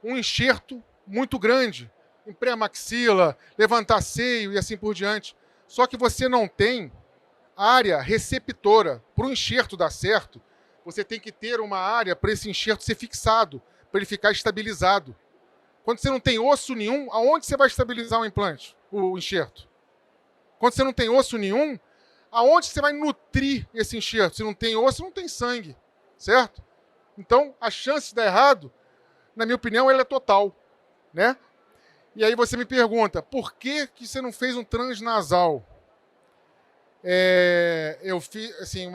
um enxerto muito grande, em pré-maxila, levantar seio e assim por diante. Só que você não tem área receptora. Para o enxerto dar certo, você tem que ter uma área para esse enxerto ser fixado, para ele ficar estabilizado. Quando você não tem osso nenhum, aonde você vai estabilizar o implante, o enxerto? Quando você não tem osso nenhum, aonde você vai nutrir esse enxerto? Se não tem osso, não tem sangue, certo? Então, a chance de dar errado, na minha opinião, ela é total, né? E aí você me pergunta, por que você não fez um transnasal? Eu fiz, assim,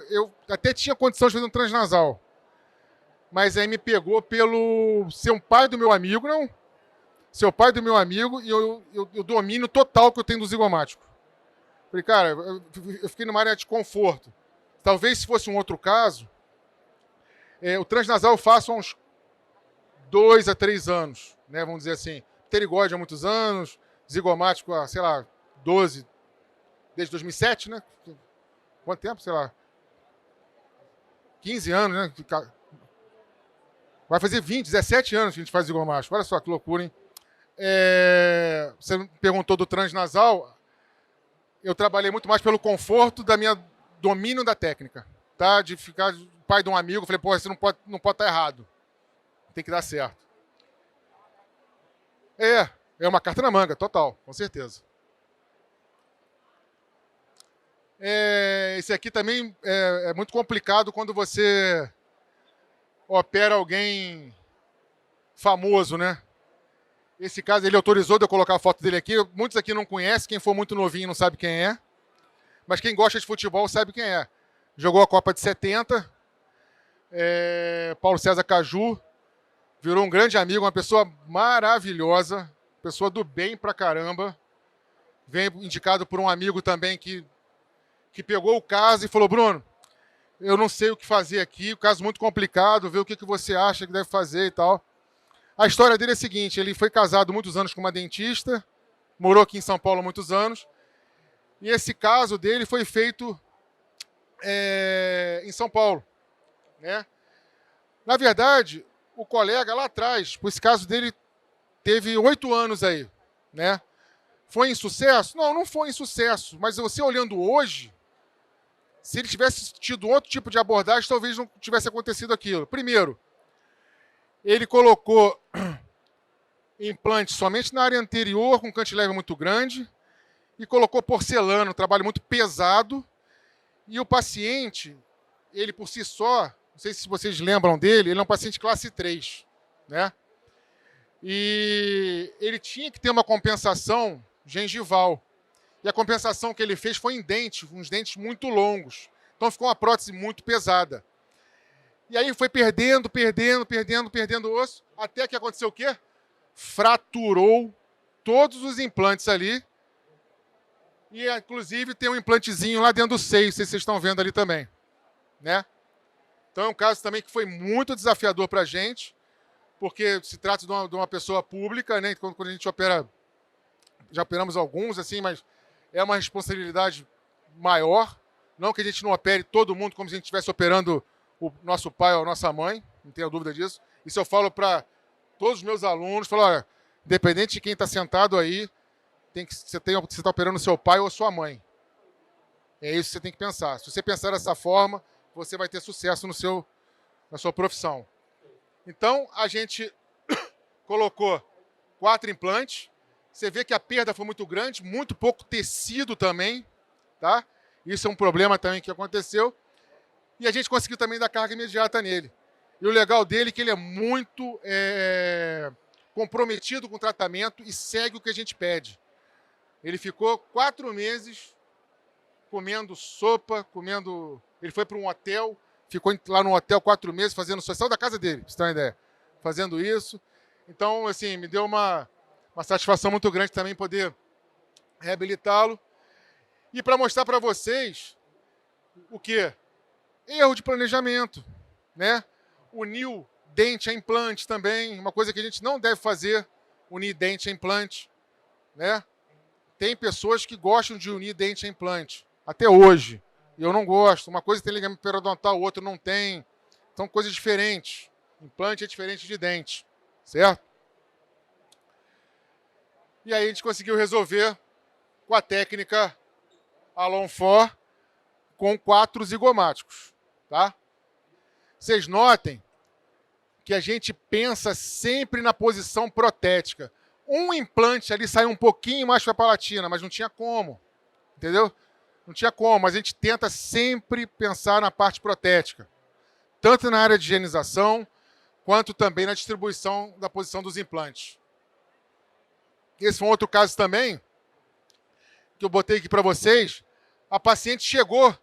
eu até tinha condição de fazer um transnasal, mas aí me pegou pelo ser um pai do meu amigo, não? Ser o pai do meu amigo e o domínio total que eu tenho do zigomático. Falei, cara, eu fiquei numa área de conforto. Talvez se fosse um outro caso, o transnasal eu faço há uns 2 a 3 anos, né? Vamos dizer assim. Pterigóide há muitos anos, zigomático há, sei lá, 12, desde 2007, né? Quanto tempo? Sei lá. 15 anos, né? Vai fazer 17 anos que a gente faz zigomático. Olha só que loucura, hein? Você me perguntou do transnasal. Eu trabalhei muito mais pelo conforto da minha domínio da técnica, tá? De ficar pai de um amigo. Falei, pô, você não pode estar errado. Tem que dar certo. É uma carta na manga, total, com certeza. Esse aqui também é muito complicado quando você opera alguém famoso, né? Esse caso, ele autorizou de eu colocar a foto dele aqui. Muitos aqui não conhecem, quem for muito novinho não sabe quem é. Mas quem gosta de futebol sabe quem é. Jogou a Copa de 70. Paulo César Caju. Virou um grande amigo, uma pessoa maravilhosa. Pessoa do bem pra caramba. Vem indicado por um amigo também que pegou o caso e falou, Bruno, eu não sei o que fazer aqui, o caso muito complicado, vê o que você acha que deve fazer e tal. A história dele é a seguinte, ele foi casado muitos anos com uma dentista, morou aqui em São Paulo há muitos anos, e esse caso dele foi feito em São Paulo, né? Na verdade, o colega lá atrás, esse caso dele teve 8 anos aí, né? Foi insucesso? Não foi insucesso, mas você olhando hoje, se ele tivesse tido outro tipo de abordagem, talvez não tivesse acontecido aquilo. Primeiro, ele colocou implante somente na área anterior, com cantilever muito grande, e colocou porcelana, um trabalho muito pesado, e o paciente, ele por si só, não sei se vocês lembram dele, ele é um paciente classe 3, né? E ele tinha que ter uma compensação gengival. E a compensação que ele fez foi em dente, uns dentes muito longos. Então ficou uma prótese muito pesada. E aí foi perdendo osso, até que aconteceu o quê? Fraturou todos os implantes ali. E inclusive tem um implantezinho lá dentro do seio, não sei se vocês estão vendo ali também, né? Então é um caso também que foi muito desafiador para a gente, porque se trata de uma pessoa pública, né? Quando a gente opera, já operamos alguns, assim, mas é uma responsabilidade maior. Não que a gente não opere todo mundo como se a gente estivesse operando o nosso pai ou a nossa mãe, não tenho dúvida disso. Isso eu falo para todos os meus alunos, falo, olha, independente de quem está sentado aí, você está operando seu pai ou sua mãe. É isso que você tem que pensar. Se você pensar dessa forma, você vai ter sucesso na sua profissão. Então, a gente colocou 4 implantes. Você vê que a perda foi muito grande, muito pouco tecido também, tá? Isso é um problema também que aconteceu. E a gente conseguiu também dar carga imediata nele. E o legal dele é que ele é muito comprometido com o tratamento e segue o que a gente pede. Ele ficou 4 meses comendo sopa, Ele foi para um hotel, ficou lá no hotel 4 meses fazendo saiu da casa dele, pra você ter uma ideia, fazendo isso. Então, assim, me deu uma satisfação muito grande também poder reabilitá-lo. E para mostrar para vocês o quê? Erro de planejamento, né? Uniu dente a implante também, uma coisa que a gente não deve fazer, unir dente a implante, né? Tem pessoas que gostam de unir dente a implante, até hoje. Eu não gosto. Uma coisa tem ligamento periodontal, o outro não tem. São coisas diferentes. Implante é diferente de dente, certo? E aí a gente conseguiu resolver com a técnica Alon For com 4 zigomáticos, tá? Vocês notem que a gente pensa sempre na posição protética. Um implante ali saiu um pouquinho mais para a palatina, mas não tinha como, entendeu? Não tinha como, mas a gente tenta sempre pensar na parte protética, tanto na área de higienização, quanto também na distribuição da posição dos implantes. Esse foi um outro caso também, que eu botei aqui para vocês. A paciente chegou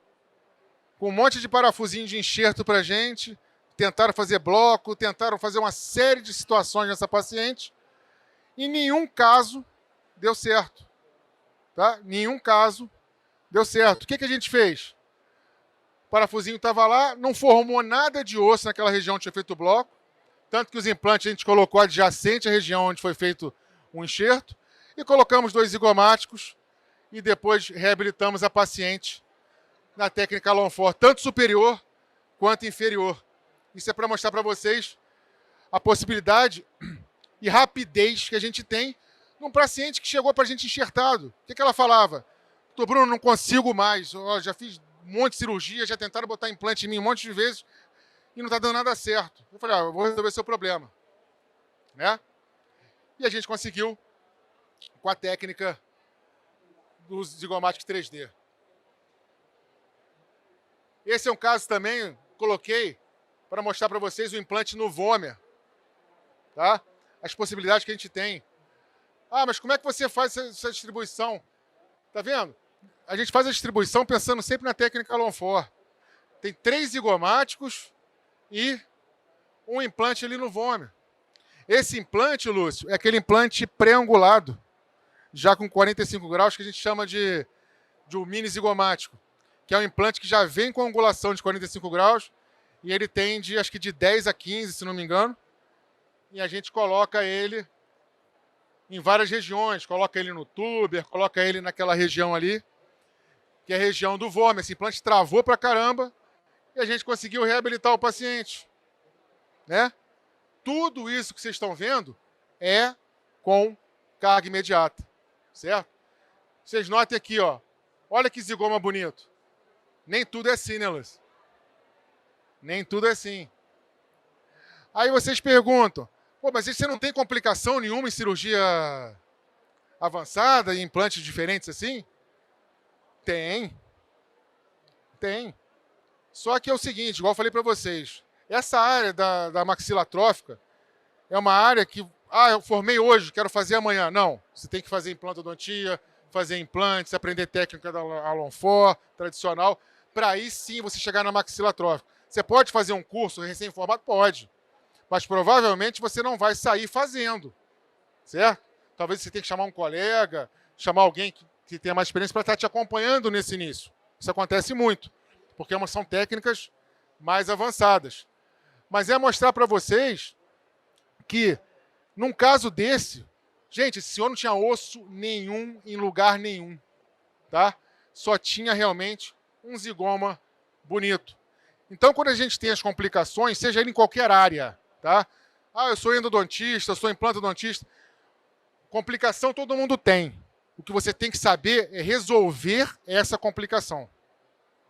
com um monte de parafusinho de enxerto para a gente, tentaram fazer bloco, tentaram fazer uma série de situações nessa paciente, e nenhum caso deu certo. Tá? Nenhum caso deu certo. O que a gente fez? O parafusinho estava lá, não formou nada de osso naquela região onde tinha feito o bloco, tanto que os implantes a gente colocou adjacente à região onde foi feito o enxerto, e colocamos 2 zigomáticos, e depois reabilitamos a paciente na técnica Alon For, tanto superior quanto inferior. Isso é para mostrar para vocês a possibilidade e rapidez que a gente tem num paciente que chegou para a gente enxertado. O que ela falava? Doutor Bruno, não consigo mais, eu já fiz um monte de cirurgia, já tentaram botar implante em mim um monte de vezes e não está dando nada certo. Eu falei, eu vou resolver seu problema. Né? E a gente conseguiu com a técnica do Zigomatic 3D. Esse é um caso também, coloquei para mostrar para vocês o implante no Vomer. Tá? As possibilidades que a gente tem. Ah, mas como é que você faz essa distribuição? Tá vendo? A gente faz a distribuição pensando sempre na técnica Alon For. Tem 3 zigomáticos e um implante ali no Vomer. Esse implante, Lúcio, é aquele implante pré-angulado, já com 45 graus, que a gente chama de um mini zigomático, que é um implante que já vem com angulação de 45 graus e ele tem acho que de 10 a 15, se não me engano, e a gente coloca ele em várias regiões, coloca ele no tuber, coloca ele naquela região ali, que é a região do Vomer. Esse implante travou pra caramba e a gente conseguiu reabilitar o paciente. Né? Tudo isso que vocês estão vendo é com carga imediata, certo? Vocês notem aqui, ó, olha que zigoma bonito. Nem tudo é assim, né, Lúcio? Nem tudo é assim. Aí vocês perguntam, pô, mas você não tem complicação nenhuma em cirurgia avançada, em implantes diferentes assim? Tem. Tem. Só que é o seguinte, igual eu falei para vocês, essa área da maxila atrófica é uma área que, eu formei hoje, quero fazer amanhã. Não, você tem que fazer implantodontia, fazer implantes, aprender técnica da Alon For, tradicional, para aí sim você chegar na maxila atrófica. Você pode fazer um curso recém-formado? Pode. Mas provavelmente você não vai sair fazendo, certo? Talvez você tenha que chamar um colega, chamar alguém que tenha mais experiência para estar te acompanhando nesse início. Isso acontece muito, porque são técnicas mais avançadas. Mas é mostrar para vocês que, num caso desse, gente, esse senhor não tinha osso nenhum em lugar nenhum, tá? Só tinha realmente um zigoma bonito. Então, quando a gente tem as complicações, seja ele em qualquer área, tá? Eu sou endodontista, eu sou implantodontista. Complicação todo mundo tem. O que você tem que saber é resolver essa complicação.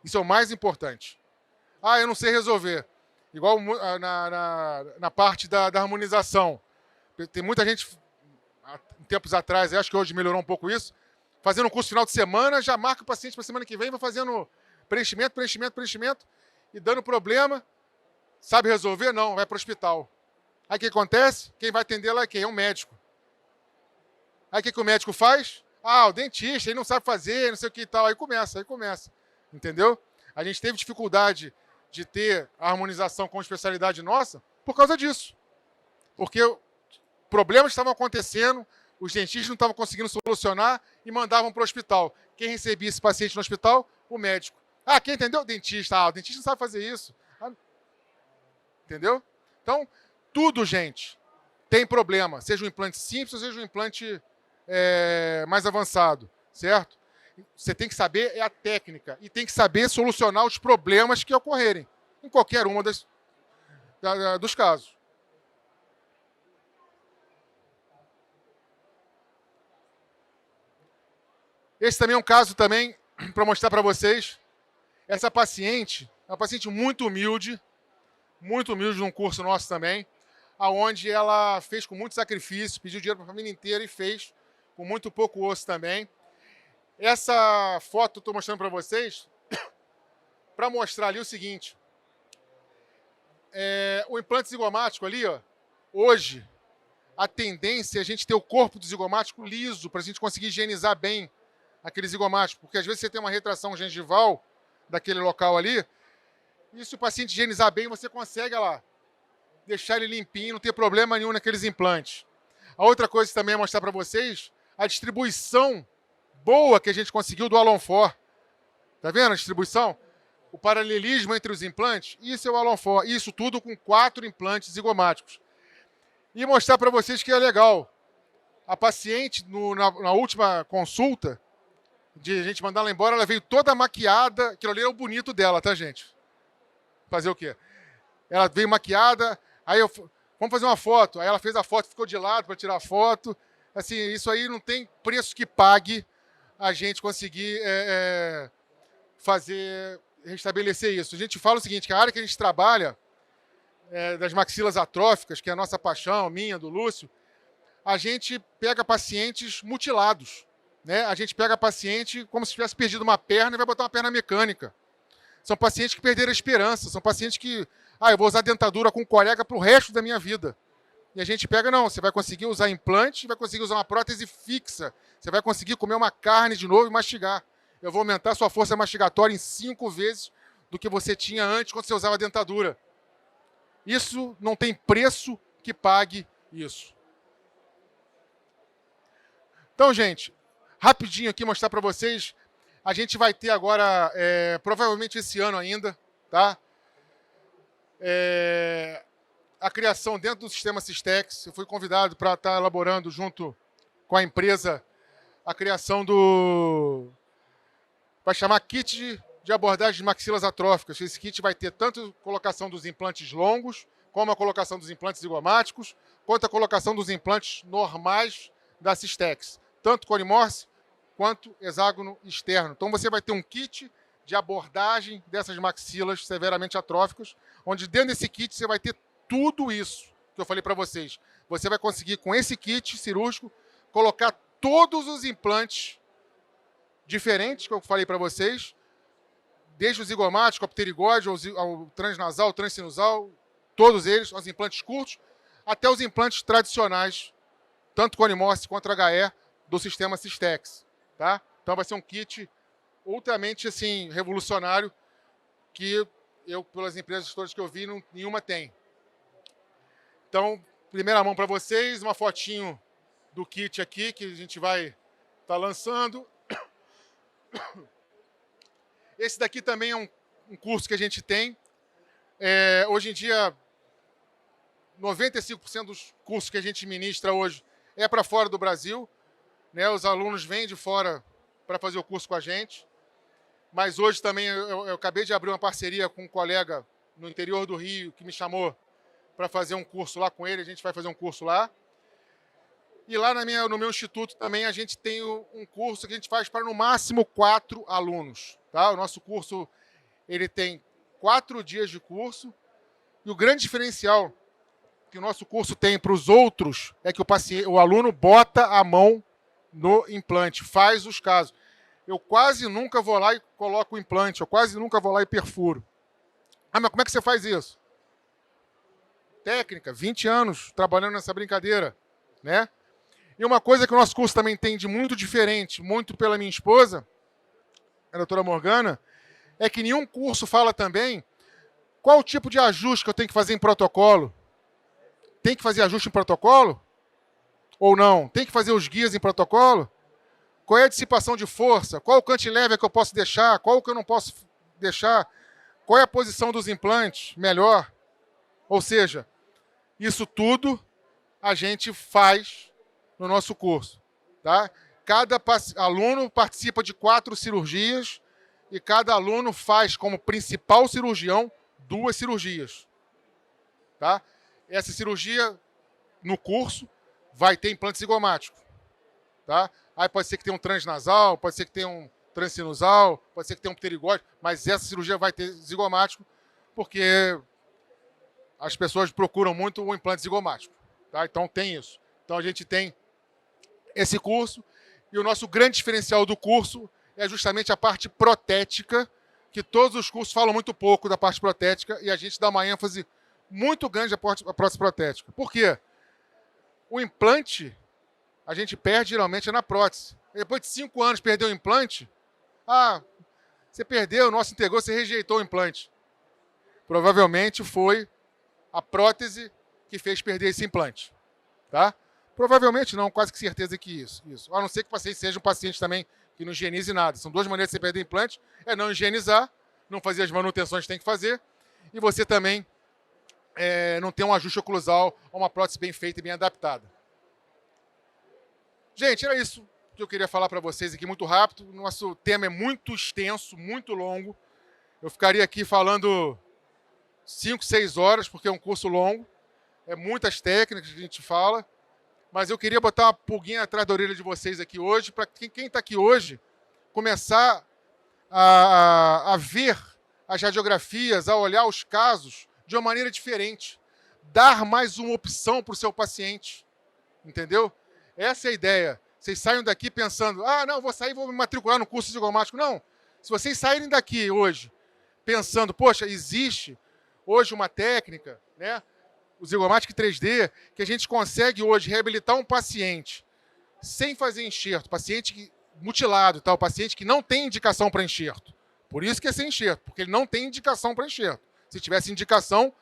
Isso é o mais importante. Eu não sei resolver. Igual na parte da harmonização. Tem muita gente, tempos atrás, acho que hoje melhorou um pouco isso, fazendo um curso final de semana, já marca o paciente para a semana que vem, vai fazendo preenchimento, e dando problema. Sabe resolver? Não, vai para o hospital. Aí o que acontece? Quem vai atender lá é quem? É um médico. Aí o que o médico faz? Ah, o dentista, ele não sabe fazer, não sei o que e tal. Aí começa. Entendeu? A gente teve dificuldade de ter a harmonização com a especialidade nossa por causa disso. Porque problemas estavam acontecendo, os dentistas não estavam conseguindo solucionar e mandavam para o hospital. Quem recebia esse paciente no hospital? O médico. Ah, quem entendeu? O dentista. Ah, o dentista não sabe fazer isso. Ah, entendeu? Então, tudo, gente, tem problema. Seja um implante simples ou seja um implante mais avançado, certo? Você tem que saber a técnica e tem que saber solucionar os problemas que ocorrerem em qualquer uma dos casos. Esse também é um caso também para mostrar para vocês. Essa paciente é uma paciente muito humilde num curso nosso também, aonde ela fez com muito sacrifício, pediu dinheiro para a família inteira e fez com muito pouco osso também. Essa foto eu estou mostrando para vocês para mostrar ali o seguinte. O implante zigomático ali, ó, hoje, a tendência é a gente ter o corpo do zigomático liso para a gente conseguir higienizar bem aquele zigomático, porque às vezes você tem uma retração gengival daquele local ali, e se o paciente higienizar bem, você consegue lá, deixar ele limpinho, não ter problema nenhum naqueles implantes. A outra coisa também é mostrar para vocês a distribuição boa que a gente conseguiu do Alonfor. Tá vendo a distribuição? O paralelismo entre os implantes, isso é o Alonfor. Isso tudo com 4 implantes zigomáticos. E mostrar para vocês que é legal. A paciente, na última consulta, de a gente mandar ela embora, ela veio toda maquiada. Aquilo ali é o bonito dela, tá, gente? Fazer o quê? Ela veio maquiada, aí vamos fazer uma foto. Aí ela fez a foto, ficou de lado para tirar a foto. Assim, isso aí não tem preço que pague a gente conseguir restabelecer isso. A gente fala o seguinte, que a área que a gente trabalha, das maxilas atróficas, que é a nossa paixão, minha, do Lúcio, a gente pega pacientes mutilados. Né? A gente pega paciente como se tivesse perdido uma perna e vai botar uma perna mecânica. São pacientes que perderam a esperança, são pacientes que, eu vou usar dentadura com colega para o resto da minha vida. E a gente pega, não, você vai conseguir usar implante, vai conseguir usar uma prótese fixa, você vai conseguir comer uma carne de novo e mastigar. Eu vou aumentar sua força mastigatória em 5 vezes do que você tinha antes quando você usava dentadura. Isso não tem preço que pague isso. Então, gente, rapidinho aqui mostrar para vocês, a gente vai ter agora, provavelmente esse ano ainda, tá? A criação dentro do sistema Systex. Eu fui convidado para estar elaborando junto com a empresa a criação vai chamar kit de abordagem de maxilas atróficas. Esse kit vai ter tanto a colocação dos implantes longos, como a colocação dos implantes zigomáticos, quanto a colocação dos implantes normais da Systex, tanto Cone-Morse quanto hexágono externo. Então você vai ter um kit de abordagem dessas maxilas severamente atróficas, onde dentro desse kit você vai ter tudo isso que eu falei para vocês. Você vai conseguir, com esse kit cirúrgico, colocar todos os implantes diferentes que eu falei para vocês, desde o zigomático, ao pterigóide, ao transnasal, transsinusal, todos eles, os implantes curtos, até os implantes tradicionais, tanto Cone-Morse quanto HE, do sistema Systex. Tá? Então vai ser um kit ultramente assim, revolucionário, que eu, pelas empresas todas que eu vi, nenhuma tem. Então, primeira mão para vocês, uma fotinho do kit aqui, que a gente vai estar lançando. Esse daqui também é um curso que a gente tem. Hoje em dia, 95% dos cursos que a gente ministra hoje é para fora do Brasil. Né? Os alunos vêm de fora para fazer o curso com a gente. Mas hoje também eu acabei de abrir uma parceria com um colega no interior do Rio que me chamou para fazer um curso lá com ele. A gente vai fazer um curso lá. E lá no meu instituto também a gente tem um curso que a gente faz para no máximo 4 alunos. Tá? O nosso curso ele tem 4 dias de curso. E o grande diferencial que o nosso curso tem para os outros é que o aluno bota a mão no implante, faz os casos. Eu quase nunca vou lá e coloco o implante, eu quase nunca vou lá e perfuro. Ah, mas como é que você faz isso? técnica, 20 anos trabalhando nessa brincadeira, né? E uma coisa que o nosso curso também tem de muito diferente, muito pela minha esposa, a doutora Morgana, é que nenhum curso fala também qual o tipo de ajuste que eu tenho que fazer em protocolo. Tem que fazer ajuste em protocolo? Ou não? Tem que fazer os guias em protocolo? Qual é a dissipação de força? Qual o cantilever que eu posso deixar? Qual o que eu não posso deixar? Qual é a posição dos implantes melhor? Ou seja, isso tudo a gente faz no nosso curso. Tá? Cada aluno participa de 4 cirurgias e cada aluno faz como principal cirurgião 2 cirurgias. Tá? Essa cirurgia, no curso, vai ter implante zigomático. Tá? Aí pode ser que tenha um transnasal, pode ser que tenha um transinusal, pode ser que tenha um pterigóide, mas essa cirurgia vai ter zigomático, porque as pessoas procuram muito o implante zigomático. Tá? Então tem isso. Então a gente tem esse curso, e o nosso grande diferencial do curso é justamente a parte protética, que todos os cursos falam muito pouco da parte protética, e a gente dá uma ênfase muito grande à prótese protética. Por quê? O implante, a gente perde geralmente na prótese. Depois de 5 anos perdeu o implante, você perdeu, o nosso integrou, você rejeitou o implante. Provavelmente foi a prótese que fez perder esse implante. Tá? Provavelmente não, quase que certeza que isso. A não ser que o paciente seja um paciente também que não higienize nada. São 2 maneiras de você perder implante, é não higienizar, não fazer as manutenções que tem que fazer, e você também não ter um ajuste oclusal ou uma prótese bem feita e bem adaptada. Gente, era isso que eu queria falar para vocês aqui muito rápido. Nosso tema é muito extenso, muito longo. Eu ficaria aqui falando 5, 6 horas, porque é um curso longo. É muitas técnicas que a gente fala. Mas eu queria botar uma pulguinha atrás da orelha de vocês aqui hoje, para quem está aqui hoje começar a ver as radiografias, a olhar os casos de uma maneira diferente. Dar mais uma opção para o seu paciente. Entendeu? Essa é a ideia. Vocês saiam daqui pensando, não, vou sair e vou me matricular no curso zigomático. Não. Se vocês saírem daqui hoje pensando, poxa, existe hoje uma técnica, né? O Zigomatic 3D, que a gente consegue hoje reabilitar um paciente sem fazer enxerto, paciente mutilado, o paciente que não tem indicação para enxerto. Por isso que é sem enxerto, porque ele não tem indicação para enxerto. Se tivesse indicação,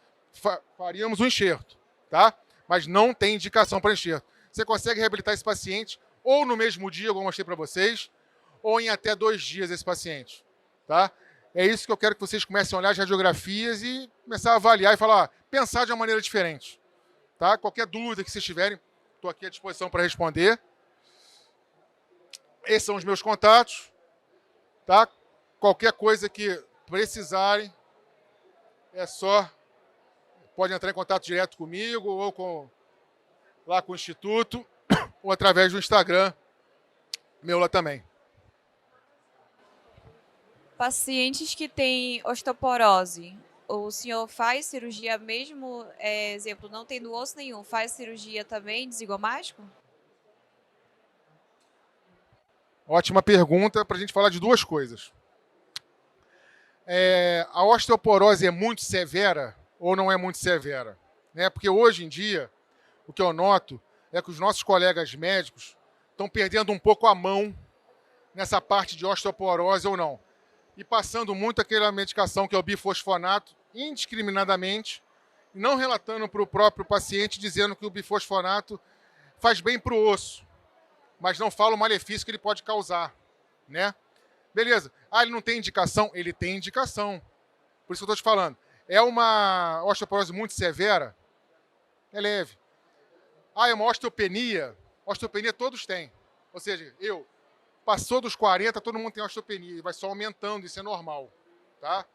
faríamos o enxerto, tá? Mas não tem indicação para enxerto. Você consegue reabilitar esse paciente ou no mesmo dia, como eu mostrei para vocês, ou em até 2 dias esse paciente, tá? É isso que eu quero que vocês comecem a olhar as radiografias e começar a avaliar e falar, pensar de uma maneira diferente. Tá? Qualquer dúvida que vocês tiverem, estou aqui à disposição para responder. Esses são os meus contatos. Tá? Qualquer coisa que precisarem, pode entrar em contato direto comigo ou lá com o Instituto, ou através do Instagram, meu lá também. Pacientes que têm osteoporose, o senhor faz cirurgia mesmo, exemplo, não tendo osso nenhum, faz cirurgia também de zigomático? Ótima pergunta para a gente falar de 2 coisas. A osteoporose é muito severa ou não é muito severa? Né? Porque hoje em dia, o que eu noto é que os nossos colegas médicos estão perdendo um pouco a mão nessa parte de osteoporose ou não. E passando muito aquela medicação que é o bifosfonato, indiscriminadamente, e não relatando para o próprio paciente, dizendo que o bifosfonato faz bem para o osso, mas não fala o malefício que ele pode causar. Né? Beleza. Ele não tem indicação? Ele tem indicação. Por isso que eu estou te falando. É uma osteoporose muito severa? É leve. É uma osteopenia? Osteopenia todos têm. Ou seja, passou dos 40, todo mundo tem osteopenia, vai só aumentando, isso é normal, tá?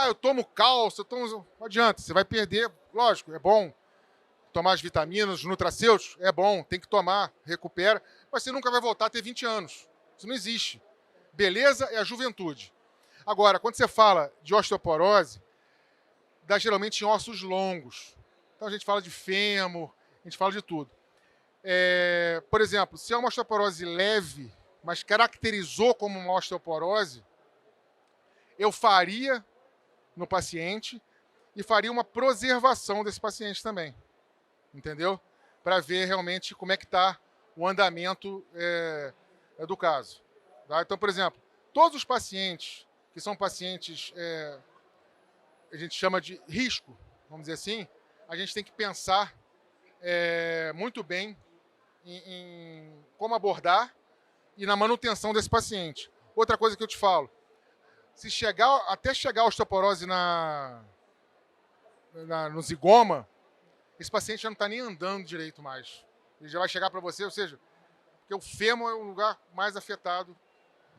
Eu tomo cálcio, não adianta, você vai perder, lógico, é bom tomar as vitaminas, os nutracêuticos, é bom, tem que tomar, recupera, mas você nunca vai voltar a ter 20 anos, isso não existe. Beleza é a juventude. Agora, quando você fala de osteoporose, dá geralmente em ossos longos, então a gente fala de fêmur, a gente fala de tudo. Por exemplo, se é uma osteoporose leve, mas caracterizou como uma osteoporose, eu faria no paciente e faria uma preservação desse paciente também, entendeu? Para ver realmente como é que está o andamento do caso. Tá? Então, por exemplo, todos os pacientes que são pacientes, a gente chama de risco, vamos dizer assim, a gente tem que pensar muito bem em como abordar e na manutenção desse paciente. Outra coisa que eu te falo, se até chegar a osteoporose no zigoma, esse paciente já não está nem andando direito mais. Ele já vai chegar para você, ou seja, porque o fêmur é o lugar mais afetado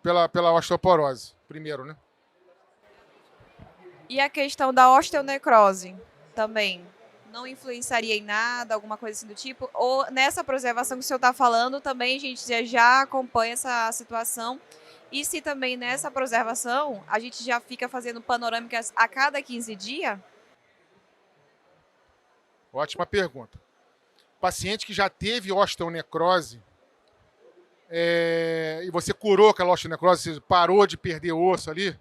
pela osteoporose, primeiro, né? E a questão da osteonecrose também não influenciaria em nada, alguma coisa assim do tipo? Ou nessa preservação que o senhor está falando, também a gente já acompanha essa situação? E se também nessa preservação a gente já fica fazendo panorâmicas a cada 15 dias? Ótima pergunta. Paciente que já teve osteonecrose e você curou aquela osteonecrose, você parou de perder osso ali,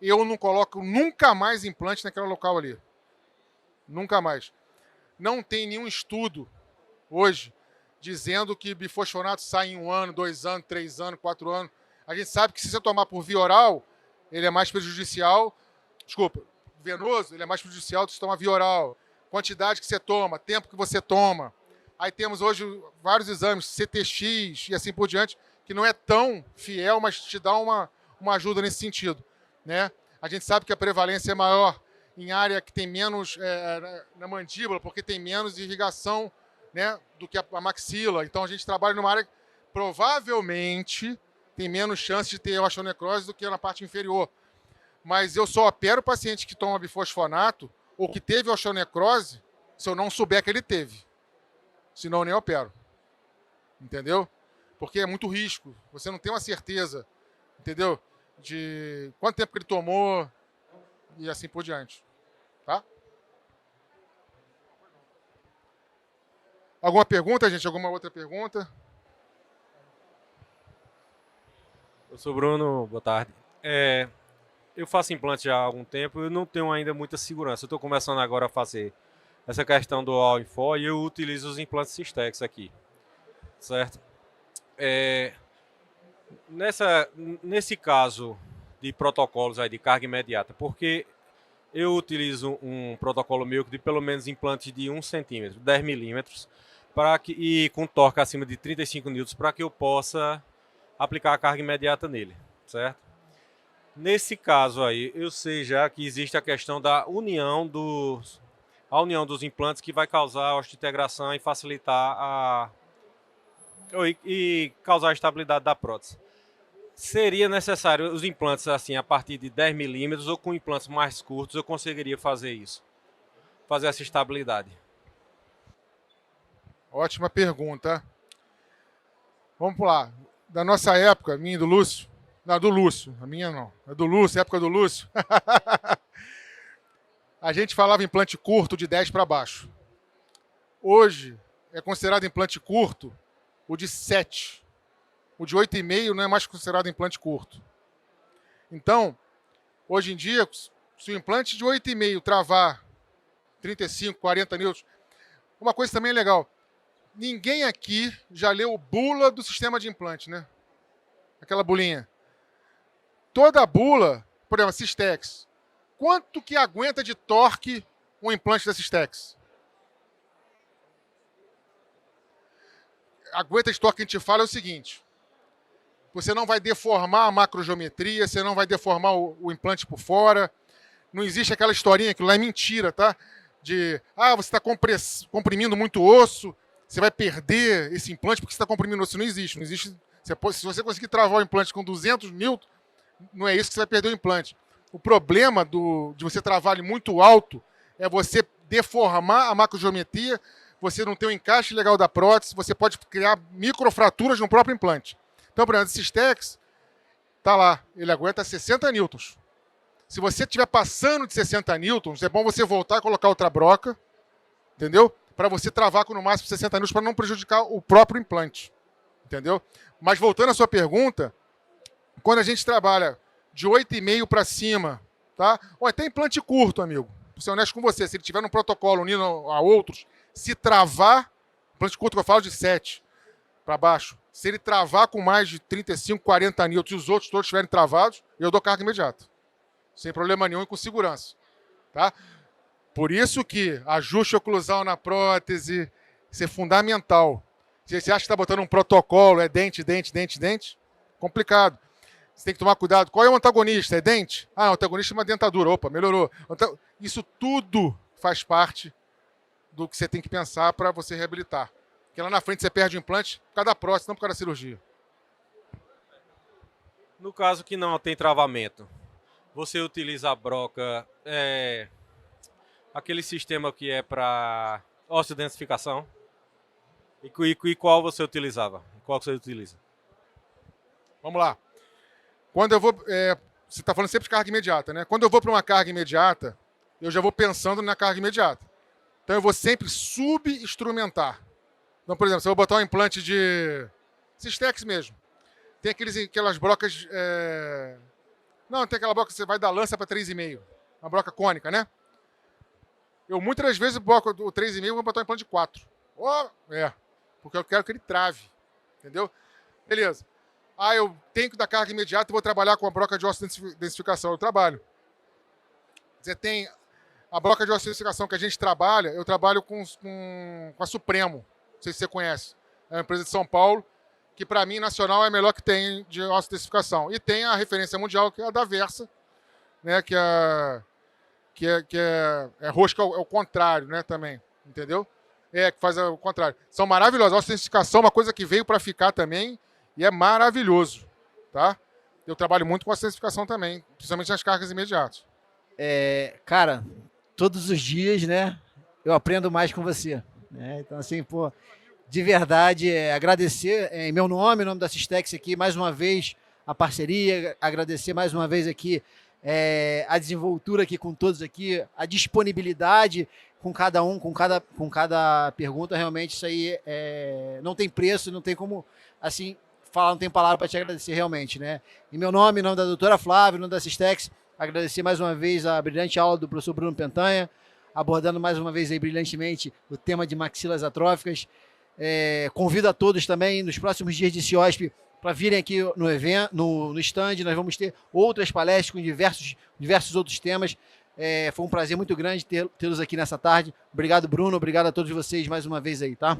eu não coloco nunca mais implante naquele local ali. Nunca mais. Não tem nenhum estudo hoje dizendo que bifosfonato sai em 1 ano, 2 anos, 3 anos, 4 anos. A gente sabe que se você tomar por via oral, ele é mais prejudicial. Desculpa, venoso, ele é mais prejudicial do que se tomar via oral. Quantidade que você toma, tempo que você toma. Aí temos hoje vários exames, CTX e assim por diante, que não é tão fiel, mas te dá uma ajuda nesse sentido, né? A gente sabe que a prevalência é maior em área que tem menos na mandíbula, porque tem menos irrigação, né, do que a maxila. Então a gente trabalha numa área que provavelmente tem menos chance de ter osteonecrose do que na parte inferior. Mas eu só opero o paciente que toma bifosfonato ou que teve osteonecrose se eu não souber que ele teve. Senão eu nem opero. Entendeu? Porque é muito risco. Você não tem uma certeza, entendeu? De quanto tempo que ele tomou e assim por diante. Tá? Alguma pergunta, gente? Alguma outra pergunta? Eu sou Bruno, boa tarde. Eu faço implante já há algum tempo, eu não tenho ainda muita segurança. Eu estou começando agora a fazer essa questão do All-in-4 e eu utilizo os implantes Systex aqui, certo? Nesse caso de protocolos aí de carga imediata, porque eu utilizo um protocolo meu de pelo menos implantes de 1 centímetro, 10 milímetros, e com torque acima de 35 newtons, para que eu possa aplicar a carga imediata nele, certo? Nesse caso aí, eu sei já que existe a questão da união dos implantes que vai causar a osteointegração e facilitar e causar a estabilidade da prótese. Seria necessário os implantes assim a partir de 10 milímetros ou com implantes mais curtos eu conseguiria fazer isso? Fazer essa estabilidade? Ótima pergunta. Vamos lá. Da nossa época, minha e do Lúcio. Não, do Lúcio. A minha não. É do Lúcio, época do Lúcio. A gente falava implante curto de 10 para baixo. Hoje é considerado implante curto o de 7. O de 8,5 não é mais considerado implante curto. Então, hoje em dia, se o implante de 8,5 travar 35, 40 newtons, uma coisa também legal. Ninguém aqui já leu bula do sistema de implante, né? Aquela bulinha. Toda bula, por exemplo, Systex, quanto que aguenta de torque um implante da Systex? Aguenta de torque que a gente fala é o seguinte: você não vai deformar a macrogeometria, você não vai deformar o implante por fora. Não existe aquela historinha, aquilo lá é mentira, tá? De, você está comprimindo muito osso, você vai perder esse implante porque você está comprimindo osso. Não existe. Não existe. Se você conseguir travar o implante com 200 newton, não é isso que você vai perder o implante. O problema de você travar ele muito alto é você deformar a macrogeometria, você não ter o encaixe legal da prótese, você pode criar microfraturas no próprio implante. Então, por exemplo, o Systex, tá lá, ele aguenta 60 newtons. Se você estiver passando de 60 newtons, é bom você voltar e colocar outra broca, entendeu? Para você travar com no máximo 60 newtons para não prejudicar o próprio implante, entendeu? Mas voltando à sua pergunta, quando a gente trabalha de 8,5 para cima, tá? Ou até implante curto, amigo. ser honesto com você, se ele tiver um protocolo unindo a outros, se travar, implante curto que eu falo de 7 para baixo, se ele travar com mais de 35, 40 newtons e os outros todos estiverem travados, eu dou carga imediata. Sem problema nenhum e com segurança. Tá? Por isso que ajuste oclusal na prótese, isso é fundamental. Se você acha que está botando um protocolo, é dente, complicado. Você tem que tomar cuidado. Qual é o antagonista? É dente? Ah, o antagonista é uma dentadura. Opa, melhorou. Isso tudo faz parte do que você tem que pensar para você reabilitar. Porque lá na frente você perde o implante por causa da prótese, não por causa da cirurgia. No caso que não tem travamento, você utiliza a broca, aquele sistema que é para osteodensificação? E qual você utilizava? Qual você utiliza? Vamos lá. Quando eu vou... você está falando sempre de carga imediata, né? Quando eu vou para uma carga imediata, eu já vou pensando na carga imediata. Então eu vou sempre subinstrumentar. Então, por exemplo, se eu vou botar um implante de Cystex mesmo, tem aquelas brocas... Não, tem aquela broca que você vai da lança para 3,5. Uma broca cônica, né? Eu muitas vezes bloco o 3,5 e vou botar um implante de 4. Porque eu quero que ele trave. Entendeu? Beleza. Eu tenho que dar carga imediata e vou trabalhar com a broca de osteodensificação. Eu trabalho. Você tem a broca de osteodensificação que a gente trabalha, eu trabalho com a Supremo. Não sei se você conhece. É uma empresa de São Paulo, que para mim, nacional, é a melhor que tem de osteodensificação. E tem a referência mundial, que é a da Versa, né, que é rosca ao contrário, né, também. Entendeu? Que faz o contrário. São maravilhosas. A osteodensificação é uma coisa que veio para ficar também e é maravilhoso, tá? Eu trabalho muito com osteodensificação também, principalmente nas cargas imediatas. Cara, todos os dias, né, eu aprendo mais com você. Né? Então, assim, pô, de verdade, agradecer em meu nome, em nome da Cystex aqui, mais uma vez a parceria, agradecer mais uma vez aqui a desenvoltura aqui com todos aqui, a disponibilidade com cada um, com cada pergunta, realmente isso aí não tem preço, não tem como, assim, falar, não tem palavra para te agradecer realmente, né? Em meu nome, em nome da doutora Flávia, em nome da Cystex, agradecer mais uma vez a brilhante aula do professor Bruno Pentanha, abordando mais uma vez aí brilhantemente o tema de maxilas atróficas. Convido a todos também nos próximos dias de CIOSP para virem aqui no evento, no stand. Nós vamos ter outras palestras com diversos outros temas. Foi um prazer muito grande tê-los aqui nessa tarde. Obrigado, Bruno. Obrigado a todos vocês mais uma vez aí, tá?